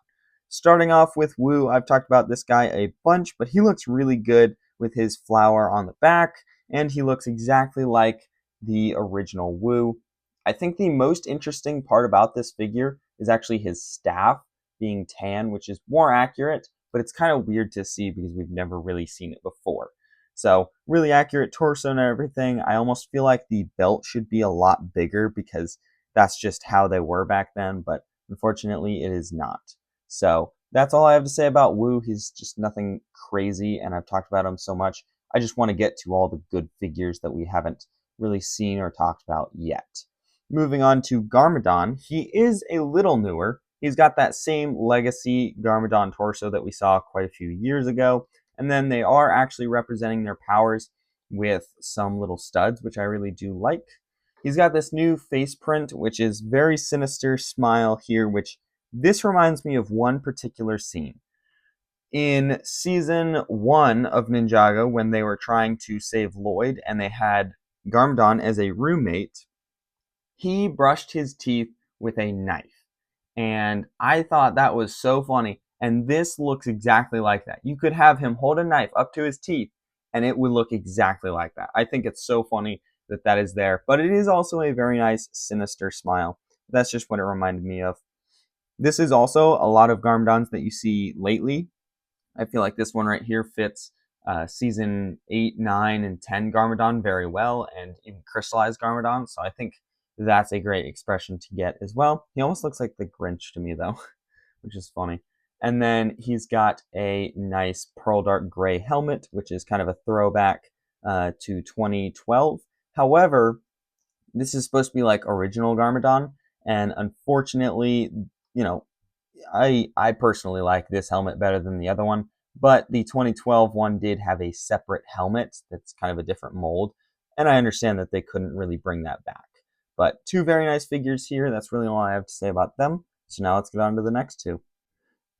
Starting off with Wu, I've talked about this guy a bunch, but he looks really good with his flower on the back, and he looks exactly like the original Wu. I think the most interesting part about this figure is actually his staff being tan, which is more accurate, but it's kind of weird to see because we've never really seen it before. So really accurate torso and everything. I almost feel like the belt should be a lot bigger because that's just how they were back then, but unfortunately it is not. So that's all I have to say about Wu. He's just nothing crazy, and I've talked about him so much. I just want to get to all the good figures that we haven't really seen or talked about yet. Moving on to Garmadon, he is a little newer. He's got that same Legacy Garmadon torso that we saw quite a few years ago, and then they are actually representing their powers with some little studs, which I really do like. He's got this new face print, which is very sinister smile here, which this reminds me of one particular scene. In season 1 of Ninjago, when they were trying to save Lloyd and they had Garmadon as a roommate, he brushed his teeth with a knife. And I thought that was so funny. And this looks exactly like that. You could have him hold a knife up to his teeth, and it would look exactly like that. I think it's so funny that that is there. But it is also a very nice, sinister smile. That's just what it reminded me of. This is also a lot of Garmadons that you see lately. I feel like this one right here fits season 8, 9, and 10 Garmadon very well, and even crystallized Garmadon. So I think that's a great expression to get as well. He almost looks like the Grinch to me, though, which is funny. And then he's got a nice pearl dark gray helmet, which is kind of a throwback to 2012. However, this is supposed to be like original Garmadon, and unfortunately, you know, I personally like this helmet better than the other one, but the 2012 one did have a separate helmet that's kind of a different mold, and I understand that they couldn't really bring that back. But two very nice figures here. That's really all I have to say about them. So now let's get on to the next two.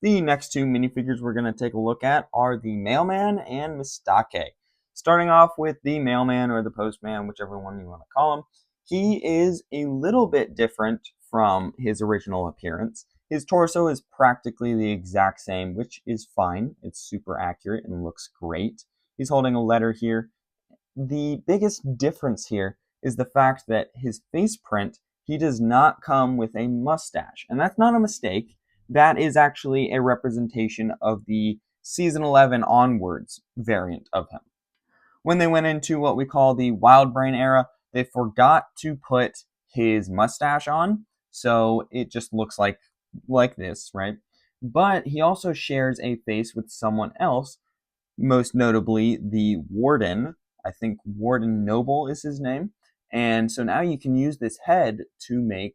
The next two minifigures we're going to take a look at are the Mailman and Mistake. Starting off with the Mailman, or the Postman, whichever one you want to call him. He is a little bit different from his original appearance. His torso is practically the exact same, which is fine. It's super accurate and looks great. He's holding a letter here. The biggest difference here is the fact that his face print, he does not come with a mustache. And that's not a mistake. That is actually a representation of the season 11 onwards variant of him. When they went into what we call the Wild Brain era, they forgot to put his mustache on, so it just looks like this, right? But he also shares a face with someone else, most notably the Warden. I think Warden Noble is his name. And so now you can use this head to make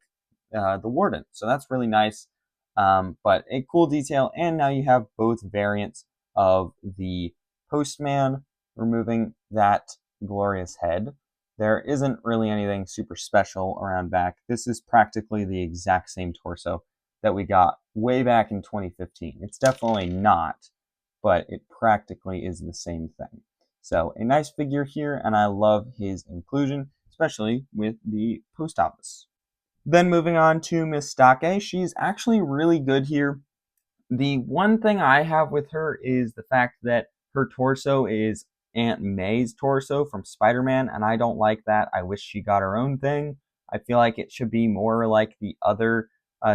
the Warden. So that's really nice. But a cool detail. And now you have both variants of the Postman removing that glorious head. There isn't really anything super special around back. This is practically the exact same torso that we got way back in 2015. It's definitely not, but it practically is the same thing. So a nice figure here, and I love his inclusion, especially with the post office. Then moving on to Mistake, she's actually really good here. The one thing I have with her is the fact that her torso is Aunt May's torso from Spider-Man, and I don't like that. I wish she got her own thing. I feel like it should be more like the other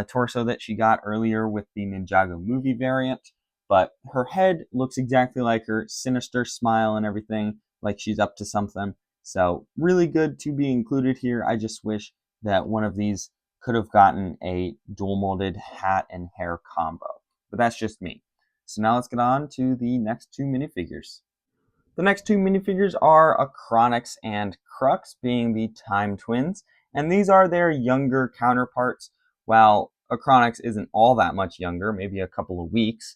torso that she got earlier with the Ninjago movie variant. but her head looks exactly like her, sinister smile and everything, like she's up to something. So really good to be included here. I just wish that one of these could have gotten a dual molded hat and hair combo, but that's just me. So now let's get on to the next two minifigures. The next two minifigures are Acronix and Crux, being the Time Twins, and these are their younger counterparts. While Acronix isn't all that much younger, maybe a couple of weeks,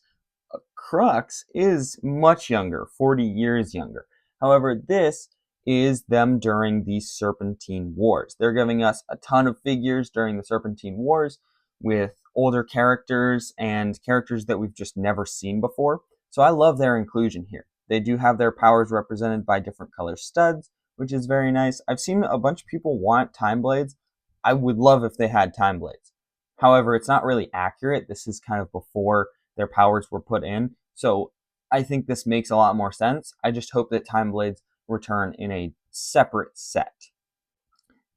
Crux is much younger, 40 years younger. However, this is them during the Serpentine Wars. They're giving us a ton of figures during the Serpentine Wars with older characters and characters that we've just never seen before. So I love their inclusion here. They do have their powers represented by different color studs, which is very nice. I've seen a bunch of people want Time Blades. I would love if they had Time Blades. However, it's not really accurate. This is kind of before their powers were put in. So I think this makes a lot more sense. I just hope that Time Blades return in a separate set.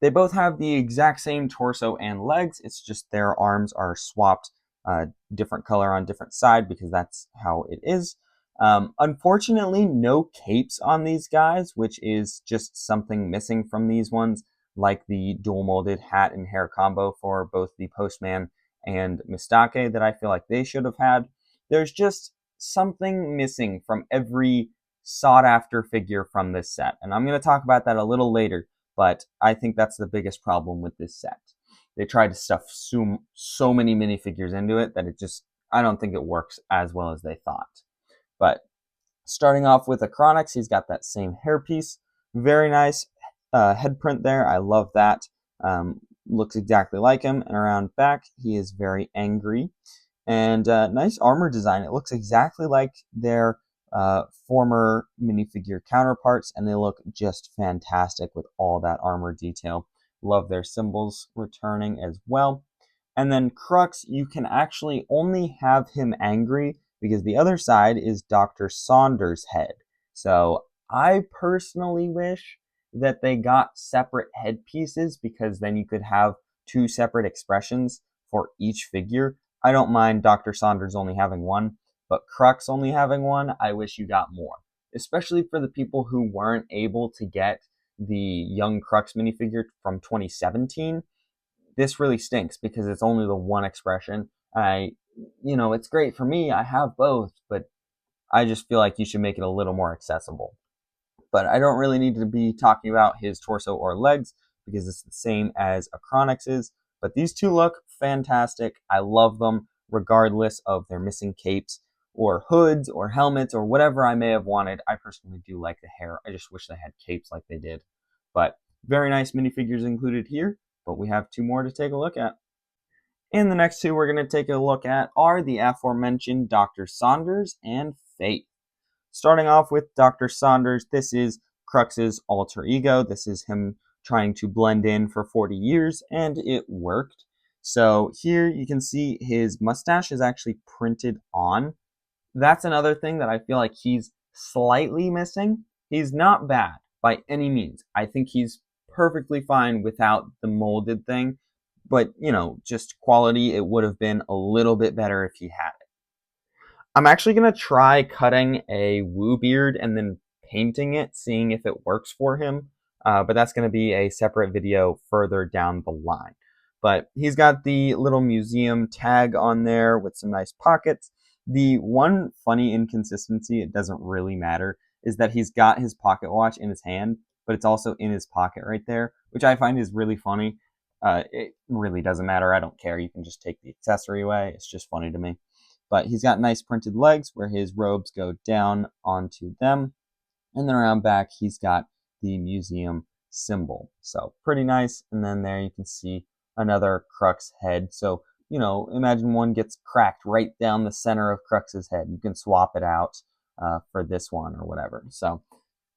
They both have the exact same torso and legs. It's just their arms are swapped different color on different side because that's how it is. Unfortunately, no capes on these guys, which is just something missing from these ones, like the dual molded hat and hair combo for both the Postman and Mistake that I feel like they should have had. There's just something missing from every sought after figure from this set, and I'm going to talk about that a little later, but I think that's the biggest problem with this set. They tried to stuff so many minifigures into it that I don't think it works as well as they thought. But starting off with Acronix, he's got that same hairpiece. Very nice head print there. I love that. Looks exactly like him. And around back, he is very angry. And nice armor design. It looks exactly like their former minifigure counterparts, and they look just fantastic with all that armor detail. Love their symbols returning as well. And then Crux, you can actually only have him angry because the other side is Dr. Saunders' head. So I personally wish that they got separate headpieces because then you could have two separate expressions for each figure. I don't mind Dr. Saunders only having one, but Crux only having one, I wish you got more. Especially for the people who weren't able to get the Young Crux minifigure from 2017. This really stinks because it's only the one expression. It's great for me. I have both, but I just feel like you should make it a little more accessible. But I don't really need to be talking about his torso or legs because it's the same as Acronix's. But these two look fantastic. I love them regardless of their missing capes or hoods or helmets or whatever I may have wanted. I personally do like the hair. I just wish they had capes like they did. But very nice minifigures included here, but we have two more to take a look at. And the next two we're going to take a look at are the aforementioned Dr. Saunders and Faith. Starting off with Dr. Saunders, this is Crux's alter ego. This is him trying to blend in for 40 years, and it worked. So here you can see his mustache is actually printed on. That's another thing that I feel like he's slightly missing. He's not bad by any means. I think he's perfectly fine without the molded thing. But, just quality, it would have been a little bit better if he had it. I'm actually going to try cutting a Woo beard and then painting it, seeing if it works for him. But that's going to be a separate video further down the line. But he's got the little museum tag on there with some nice pockets. The one funny inconsistency, it doesn't really matter, is that he's got his pocket watch in his hand, but it's also in his pocket right there, which I find is really funny. It really doesn't matter. I don't care. You can just take the accessory away. It's just funny to me. But he's got nice printed legs where his robes go down onto them. And then around back, he's got the museum symbol. So pretty nice. And then there you can see another Crux head. So, imagine one gets cracked right down the center of Crux's head. You can swap it out for this one or whatever. So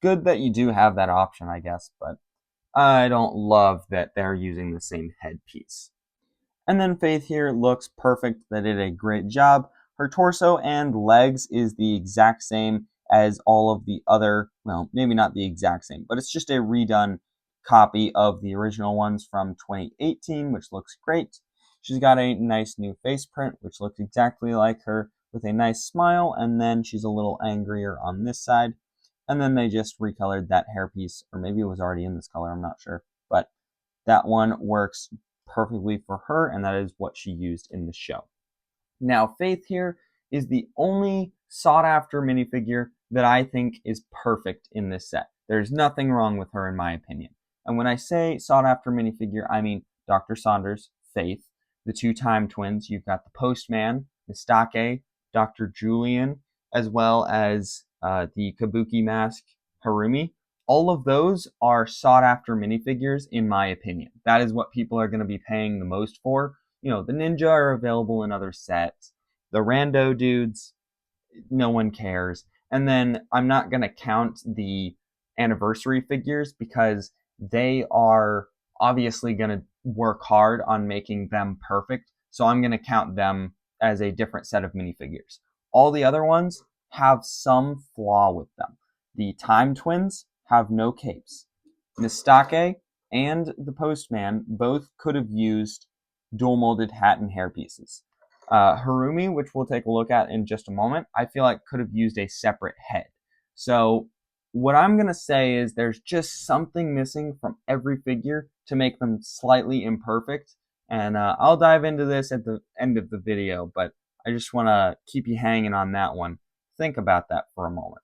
good that you do have that option, I guess. But I don't love that they're using the same headpiece. And then Faith here looks perfect. They did a great job. Her torso and legs is the exact same as all of the other, well, maybe not the exact same, but it's just a redone copy of the original ones from 2018, which looks great. She's got a nice new face print, which looks exactly like her, with a nice smile, and then she's a little angrier on this side. And then they just recolored that hairpiece, or maybe it was already in this color, I'm not sure. But that one works perfectly for her, and that is what she used in the show. Now, Faith here is the only sought-after minifigure that I think is perfect in this set. There's nothing wrong with her, in my opinion. And when I say sought-after minifigure, I mean Dr. Saunders, Faith, the two Time Twins. You've got the Postman, Mistake, Dr. Julian, as well as the Kabuki Mask, Harumi. All of those are sought-after minifigures, in my opinion. That is what people are going to be paying the most for. You know, the Ninja are available in other sets. The Rando dudes, no one cares. And then I'm not going to count the anniversary figures because they are obviously going to work hard on making them perfect. So I'm going to count them as a different set of minifigures. All the other ones have some flaw with them. The Time Twins have no capes. Mistake and the Postman both could have used dual molded hat and hair pieces. Harumi, which we'll take a look at in just a moment, I feel like could have used a separate head. So what I'm going to say is there's just something missing from every figure to make them slightly imperfect. And I'll dive into this at the end of the video, but I just want to keep you hanging on that one. Think about that for a moment.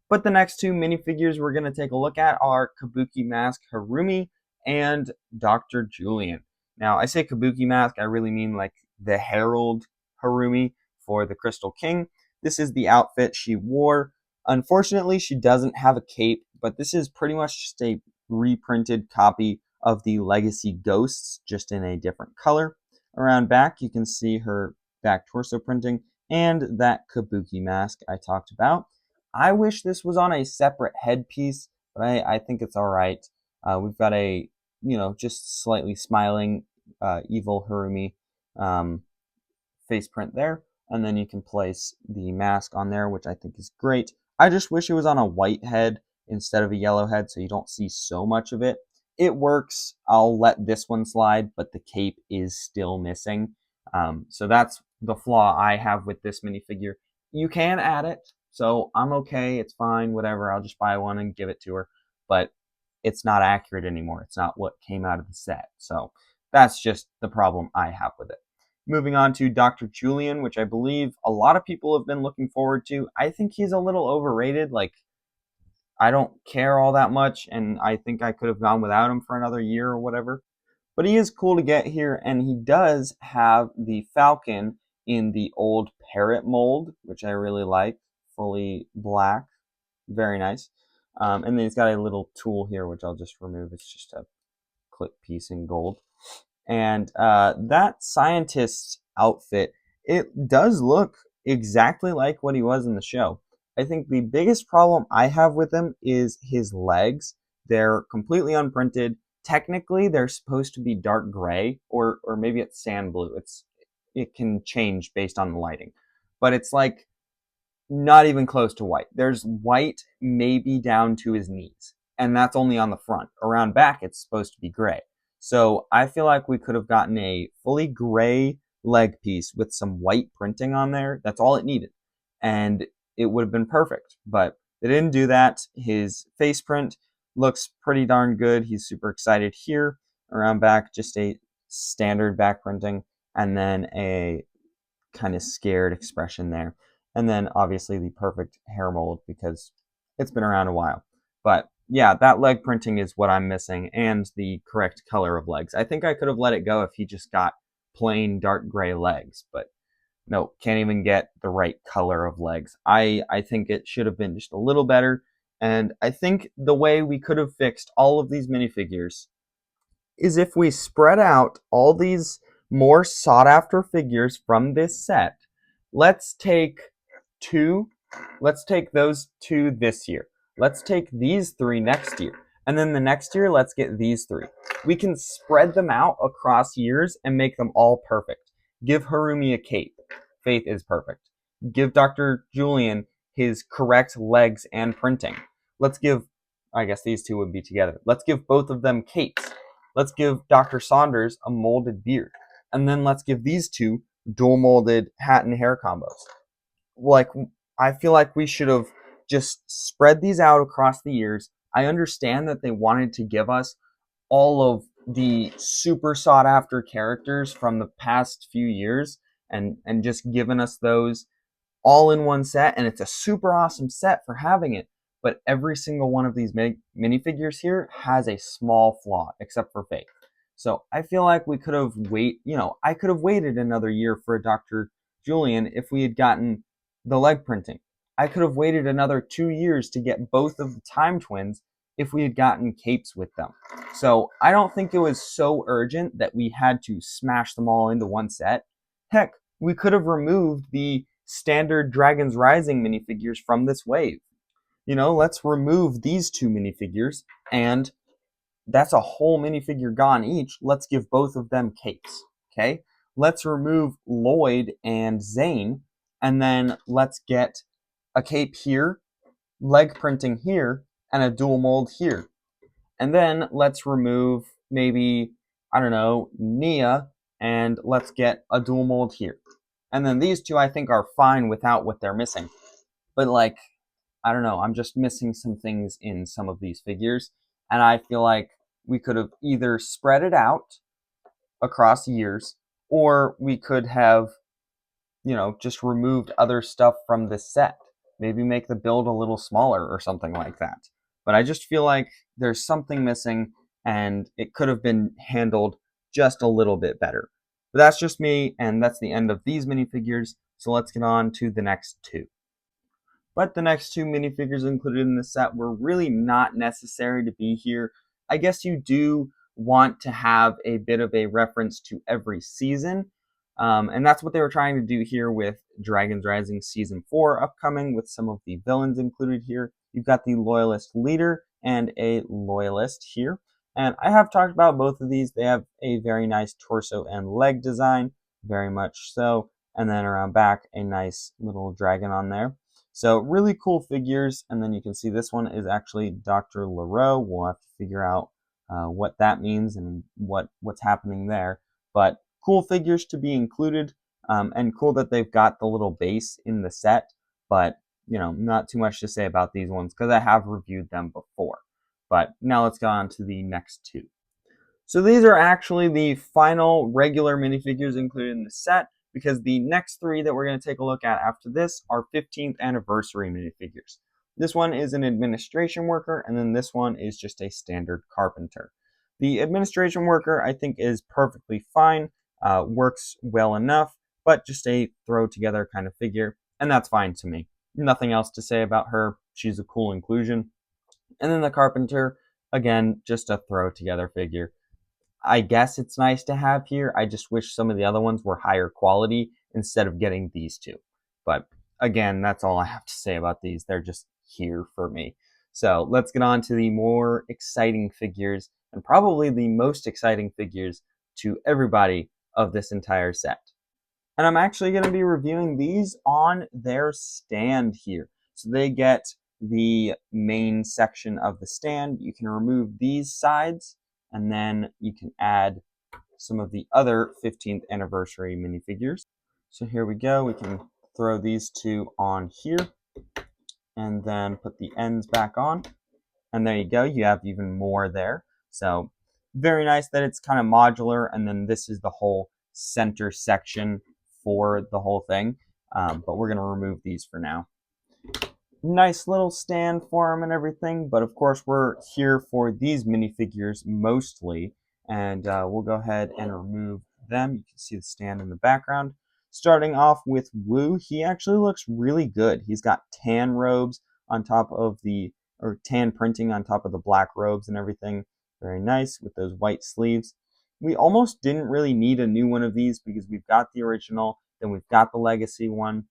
But the next two minifigures we're going to take a look at are Kabuki Mask Harumi and Dr. Julian. Now, I say Kabuki Mask, I really mean like the Herald Harumi for the Crystal King. This is the outfit she wore. Unfortunately, she doesn't have a cape, but this is pretty much just a reprinted copy of the Legacy Ghosts, just in a different color. Around back, you can see her back torso printing and that Kabuki mask I talked about. I wish this was on a separate headpiece, but I think it's all right. We've got a, just slightly smiling evil Harumi face print there, and then you can place the mask on there, which I think is great. I just wish it was on a white head instead of a yellow head, so you don't see so much of it. It works. I'll let this one slide, but the cape is still missing. So that's the flaw I have with this minifigure. You can add it, so I'm okay. It's fine, whatever. I'll just buy one and give it to her. But it's not accurate anymore. It's not what came out of the set. So that's just the problem I have with it. Moving on to Dr. Julian, which I believe a lot of people have been looking forward to. I think he's a little overrated. Like, I don't care all that much, and I think I could have gone without him for another year or whatever. But he is cool to get here, and he does have the Falcon in the old parrot mold, which I really like. Fully black. Very nice. And then he's got a little tool here, which I'll just remove. It's just a clip piece in gold. And that scientist's outfit, it does look exactly like what he was in the show. I think the biggest problem I have with him is his legs. They're completely unprinted. Technically, they're supposed to be dark gray, or maybe it's sand blue. It can change based on the lighting. But it's like not even close to white. There's white maybe down to his knees, and that's only on the front. Around back, it's supposed to be gray. So I feel like we could have gotten a fully gray leg piece with some white printing on there. That's all it needed. And it would have been perfect. But they didn't do that. His face print looks pretty darn good. He's super excited here. Around back, just a standard back printing, and then a kind of scared expression there. And then obviously the perfect hair mold because it's been around a while. But yeah, that leg printing is what I'm missing, and the correct color of legs. I think I could have let it go if he just got plain dark gray legs, but no, can't even get the right color of legs. I think it should have been just a little better, and I think the way we could have fixed all of these minifigures is if we spread out all these more sought after figures from this set. Let's take those two this year. Let's take these three next year. And then the next year, let's get these three. We can spread them out across years and make them all perfect. Give Harumi a cape. Faith is perfect. Give Dr. Julian his correct legs and printing. Let's give, I guess these two would be together. Let's give both of them capes. Let's give Dr. Saunders a molded beard. And then let's give these two dual molded hat and hair combos. Like, I feel like we should have just spread these out across the years. I understand that they wanted to give us all of the super sought after characters from the past few years and just given us those all in one set, and it's a super awesome set for having it. But every single one of these minifigures here has a small flaw, except for Faith. So I feel like we could have I could have waited another year for a Dr. Julian if we had gotten the leg printing. I could have waited another 2 years to get both of the Time Twins if we had gotten capes with them. So I don't think it was so urgent that we had to smash them all into one set. Heck, we could have removed the standard Dragons Rising minifigures from this wave. Let's remove these two minifigures, and that's a whole minifigure gone each. Let's give both of them capes. Okay? Let's remove Lloyd and Zane, and then let's get a cape here, leg printing here, and a dual mold here. And then let's remove maybe, I don't know, Nia, and let's get a dual mold here. And then these two I think are fine without what they're missing. But like, I don't know, I'm just missing some things in some of these figures. And I feel like we could have either spread it out across years, or we could have, just removed other stuff from this set. Maybe make the build a little smaller or something like that. But I just feel like there's something missing and it could have been handled just a little bit better. But that's just me, and that's the end of these minifigures. So let's get on to the next two. But the next two minifigures included in the set were really not necessary to be here. I guess you do want to have a bit of a reference to every season. And that's what they were trying to do here with Dragons Rising Season 4 upcoming, with some of the villains included here. You've got the Loyalist Leader and a Loyalist here. And I have talked about both of these. They have a very nice torso and leg design, very much so. And then around back, a nice little dragon on there. So really cool figures. And then you can see this one is actually Dr. LaRoe. We'll have to figure out what that means and what's happening there. But cool figures to be included, and cool that they've got the little base in the set. But, not too much to say about these ones because I have reviewed them before. But now let's go on to the next two. So these are actually the final regular minifigures included in the set, because the next three that we're going to take a look at after this are 15th anniversary minifigures. This one is an administration worker, and then this one is just a standard carpenter. The administration worker, I think, is perfectly fine, works well enough, but just a throw together kind of figure, and that's fine to me. Nothing else to say about her. She's a cool inclusion. And then the carpenter, again, just a throw together figure. I guess it's nice to have here. I just wish some of the other ones were higher quality instead of getting these two. But again, that's all I have to say about these. They're just here for me. So let's get on to the more exciting figures, and probably the most exciting figures to everybody of this entire set. And I'm actually going to be reviewing these on their stand here. So they get the main section of the stand. You can remove these sides, and then you can add some of the other 15th anniversary minifigures. So here we go. We can throw these two on here and then put the ends back on. And there you go. You have even more there. So very nice that it's kind of modular. And then this is the whole center section for the whole thing. But we're going to remove these for now. Nice little stand for them and everything, but of course we're here for these minifigures mostly, and we'll go ahead and remove them. You can see the stand in the background. Starting off with Wu, he actually looks really good. He's got tan robes on top of or tan printing on top of the black robes and everything. Very nice with those white sleeves. We almost didn't really need a new one of these because we've got the original, then we've got the legacy one.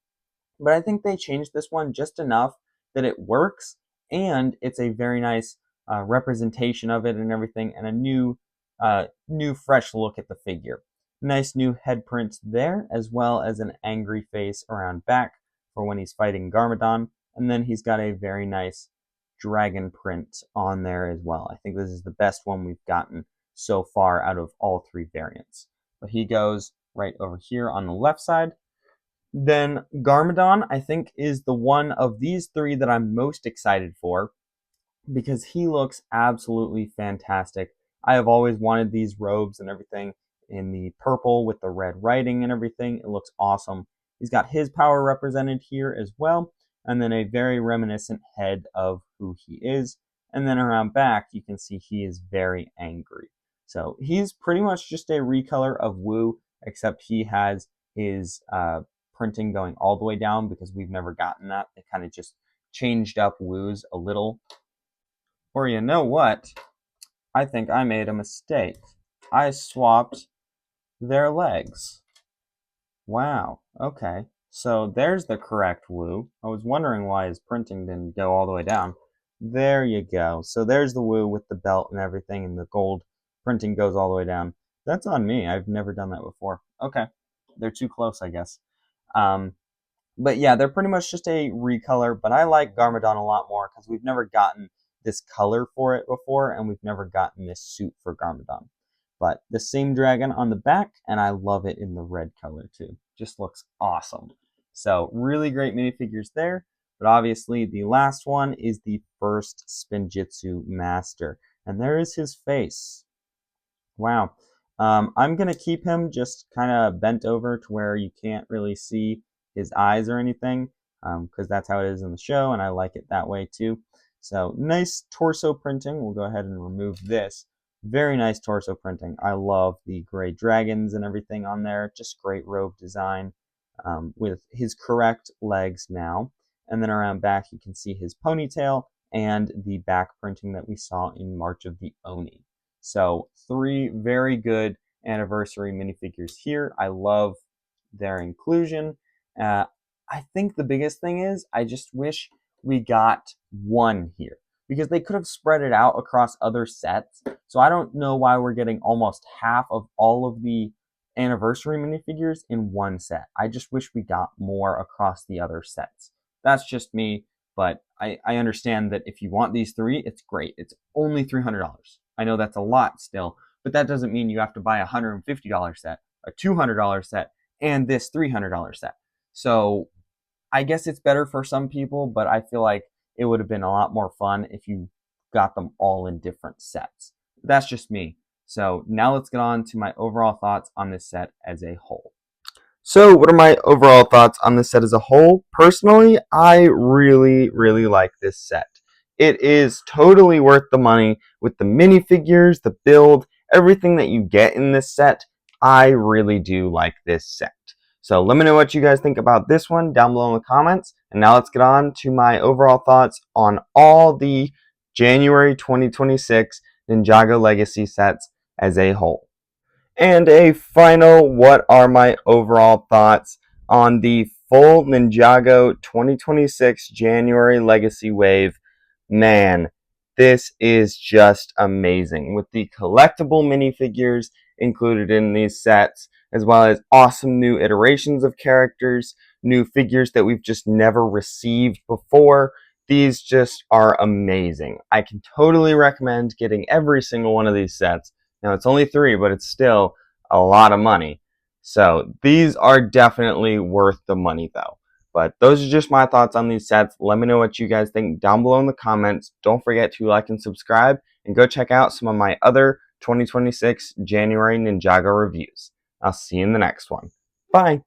But I think they changed this one just enough that it works, and it's a very nice representation of it and everything, and a new fresh look at the figure. Nice new head print there, as well as an angry face around back for when he's fighting Garmadon, and then he's got a very nice dragon print on there as well. I think this is the best one we've gotten so far out of all three variants. But he goes right over here on the left side. Then Garmadon, I think, is the one of these three that I'm most excited for because he looks absolutely fantastic. I have always wanted these robes and everything in the purple with the red writing and everything. It looks awesome. He's got his power represented here as well, and then a very reminiscent head of who he is. And then around back, you can see he is very angry. So he's pretty much just a recolor of Wu, except he has his printing going all the way down because we've never gotten that. They kind of just changed up Wu's a little. Or you know what? I think I made a mistake. I swapped their legs. Wow, okay. So there's the correct Wu. I was wondering why his printing didn't go all the way down. There you go. So there's the Wu with the belt and everything, and the gold printing goes all the way down. That's on me. I've never done that before. Okay. They're too close, I guess. But yeah, they're pretty much just a recolor, but I like Garmadon a lot more because we've never gotten this color for it before, and we've never gotten this suit for Garmadon. But the same dragon on the back, and I love it in the red color too. Just looks awesome. So really great minifigures there. But obviously the last one is the first Spinjitzu Master. And there is his face. Wow. I'm going to keep him just kind of bent over to where you can't really see his eyes or anything, because that's how it is in the show, and I like it that way too. So nice torso printing. We'll go ahead and remove this. Very nice torso printing. I love the gray dragons and everything on there. Just great robe design with his correct legs now. And then around back you can see his ponytail and the back printing that we saw in March of the Oni. So 3 very good anniversary minifigures here. I love their inclusion. I think the biggest thing is I just wish we got one here because they could have spread it out across other sets. So I don't know why we're getting almost half of all of the anniversary minifigures in one set. I just wish we got more across the other sets. That's just me, but I understand that if you want these 3, it's great. It's only $300. I know that's a lot still, but that doesn't mean you have to buy a $150 set, a $200 set, and this $300 set. So I guess it's better for some people, but I feel like it would have been a lot more fun if you got them all in different sets. That's just me. So now let's get on to my overall thoughts on this set as a whole. So what are my overall thoughts on this set as a whole? Personally, I really, really like this set. It is totally worth the money with the minifigures, the build, everything that you get in this set. I really do like this set. So let me know what you guys think about this one down below in the comments. And now let's get on to my overall thoughts on all the January 2026 Ninjago Legacy sets as a whole. And a final, what are my overall thoughts on the full Ninjago 2026 January Legacy Wave? Man, this is just amazing. With the collectible minifigures included in these sets, as well as awesome new iterations of characters, new figures that we've just never received before. These just are amazing. I can totally recommend getting every single one of these sets. Now, it's only 3, but it's still a lot of money. So these are definitely worth the money, though. But those are just my thoughts on these sets. Let me know what you guys think down below in the comments. Don't forget to like and subscribe, and go check out some of my other 2026 January Ninjago reviews. I'll see you in the next one. Bye!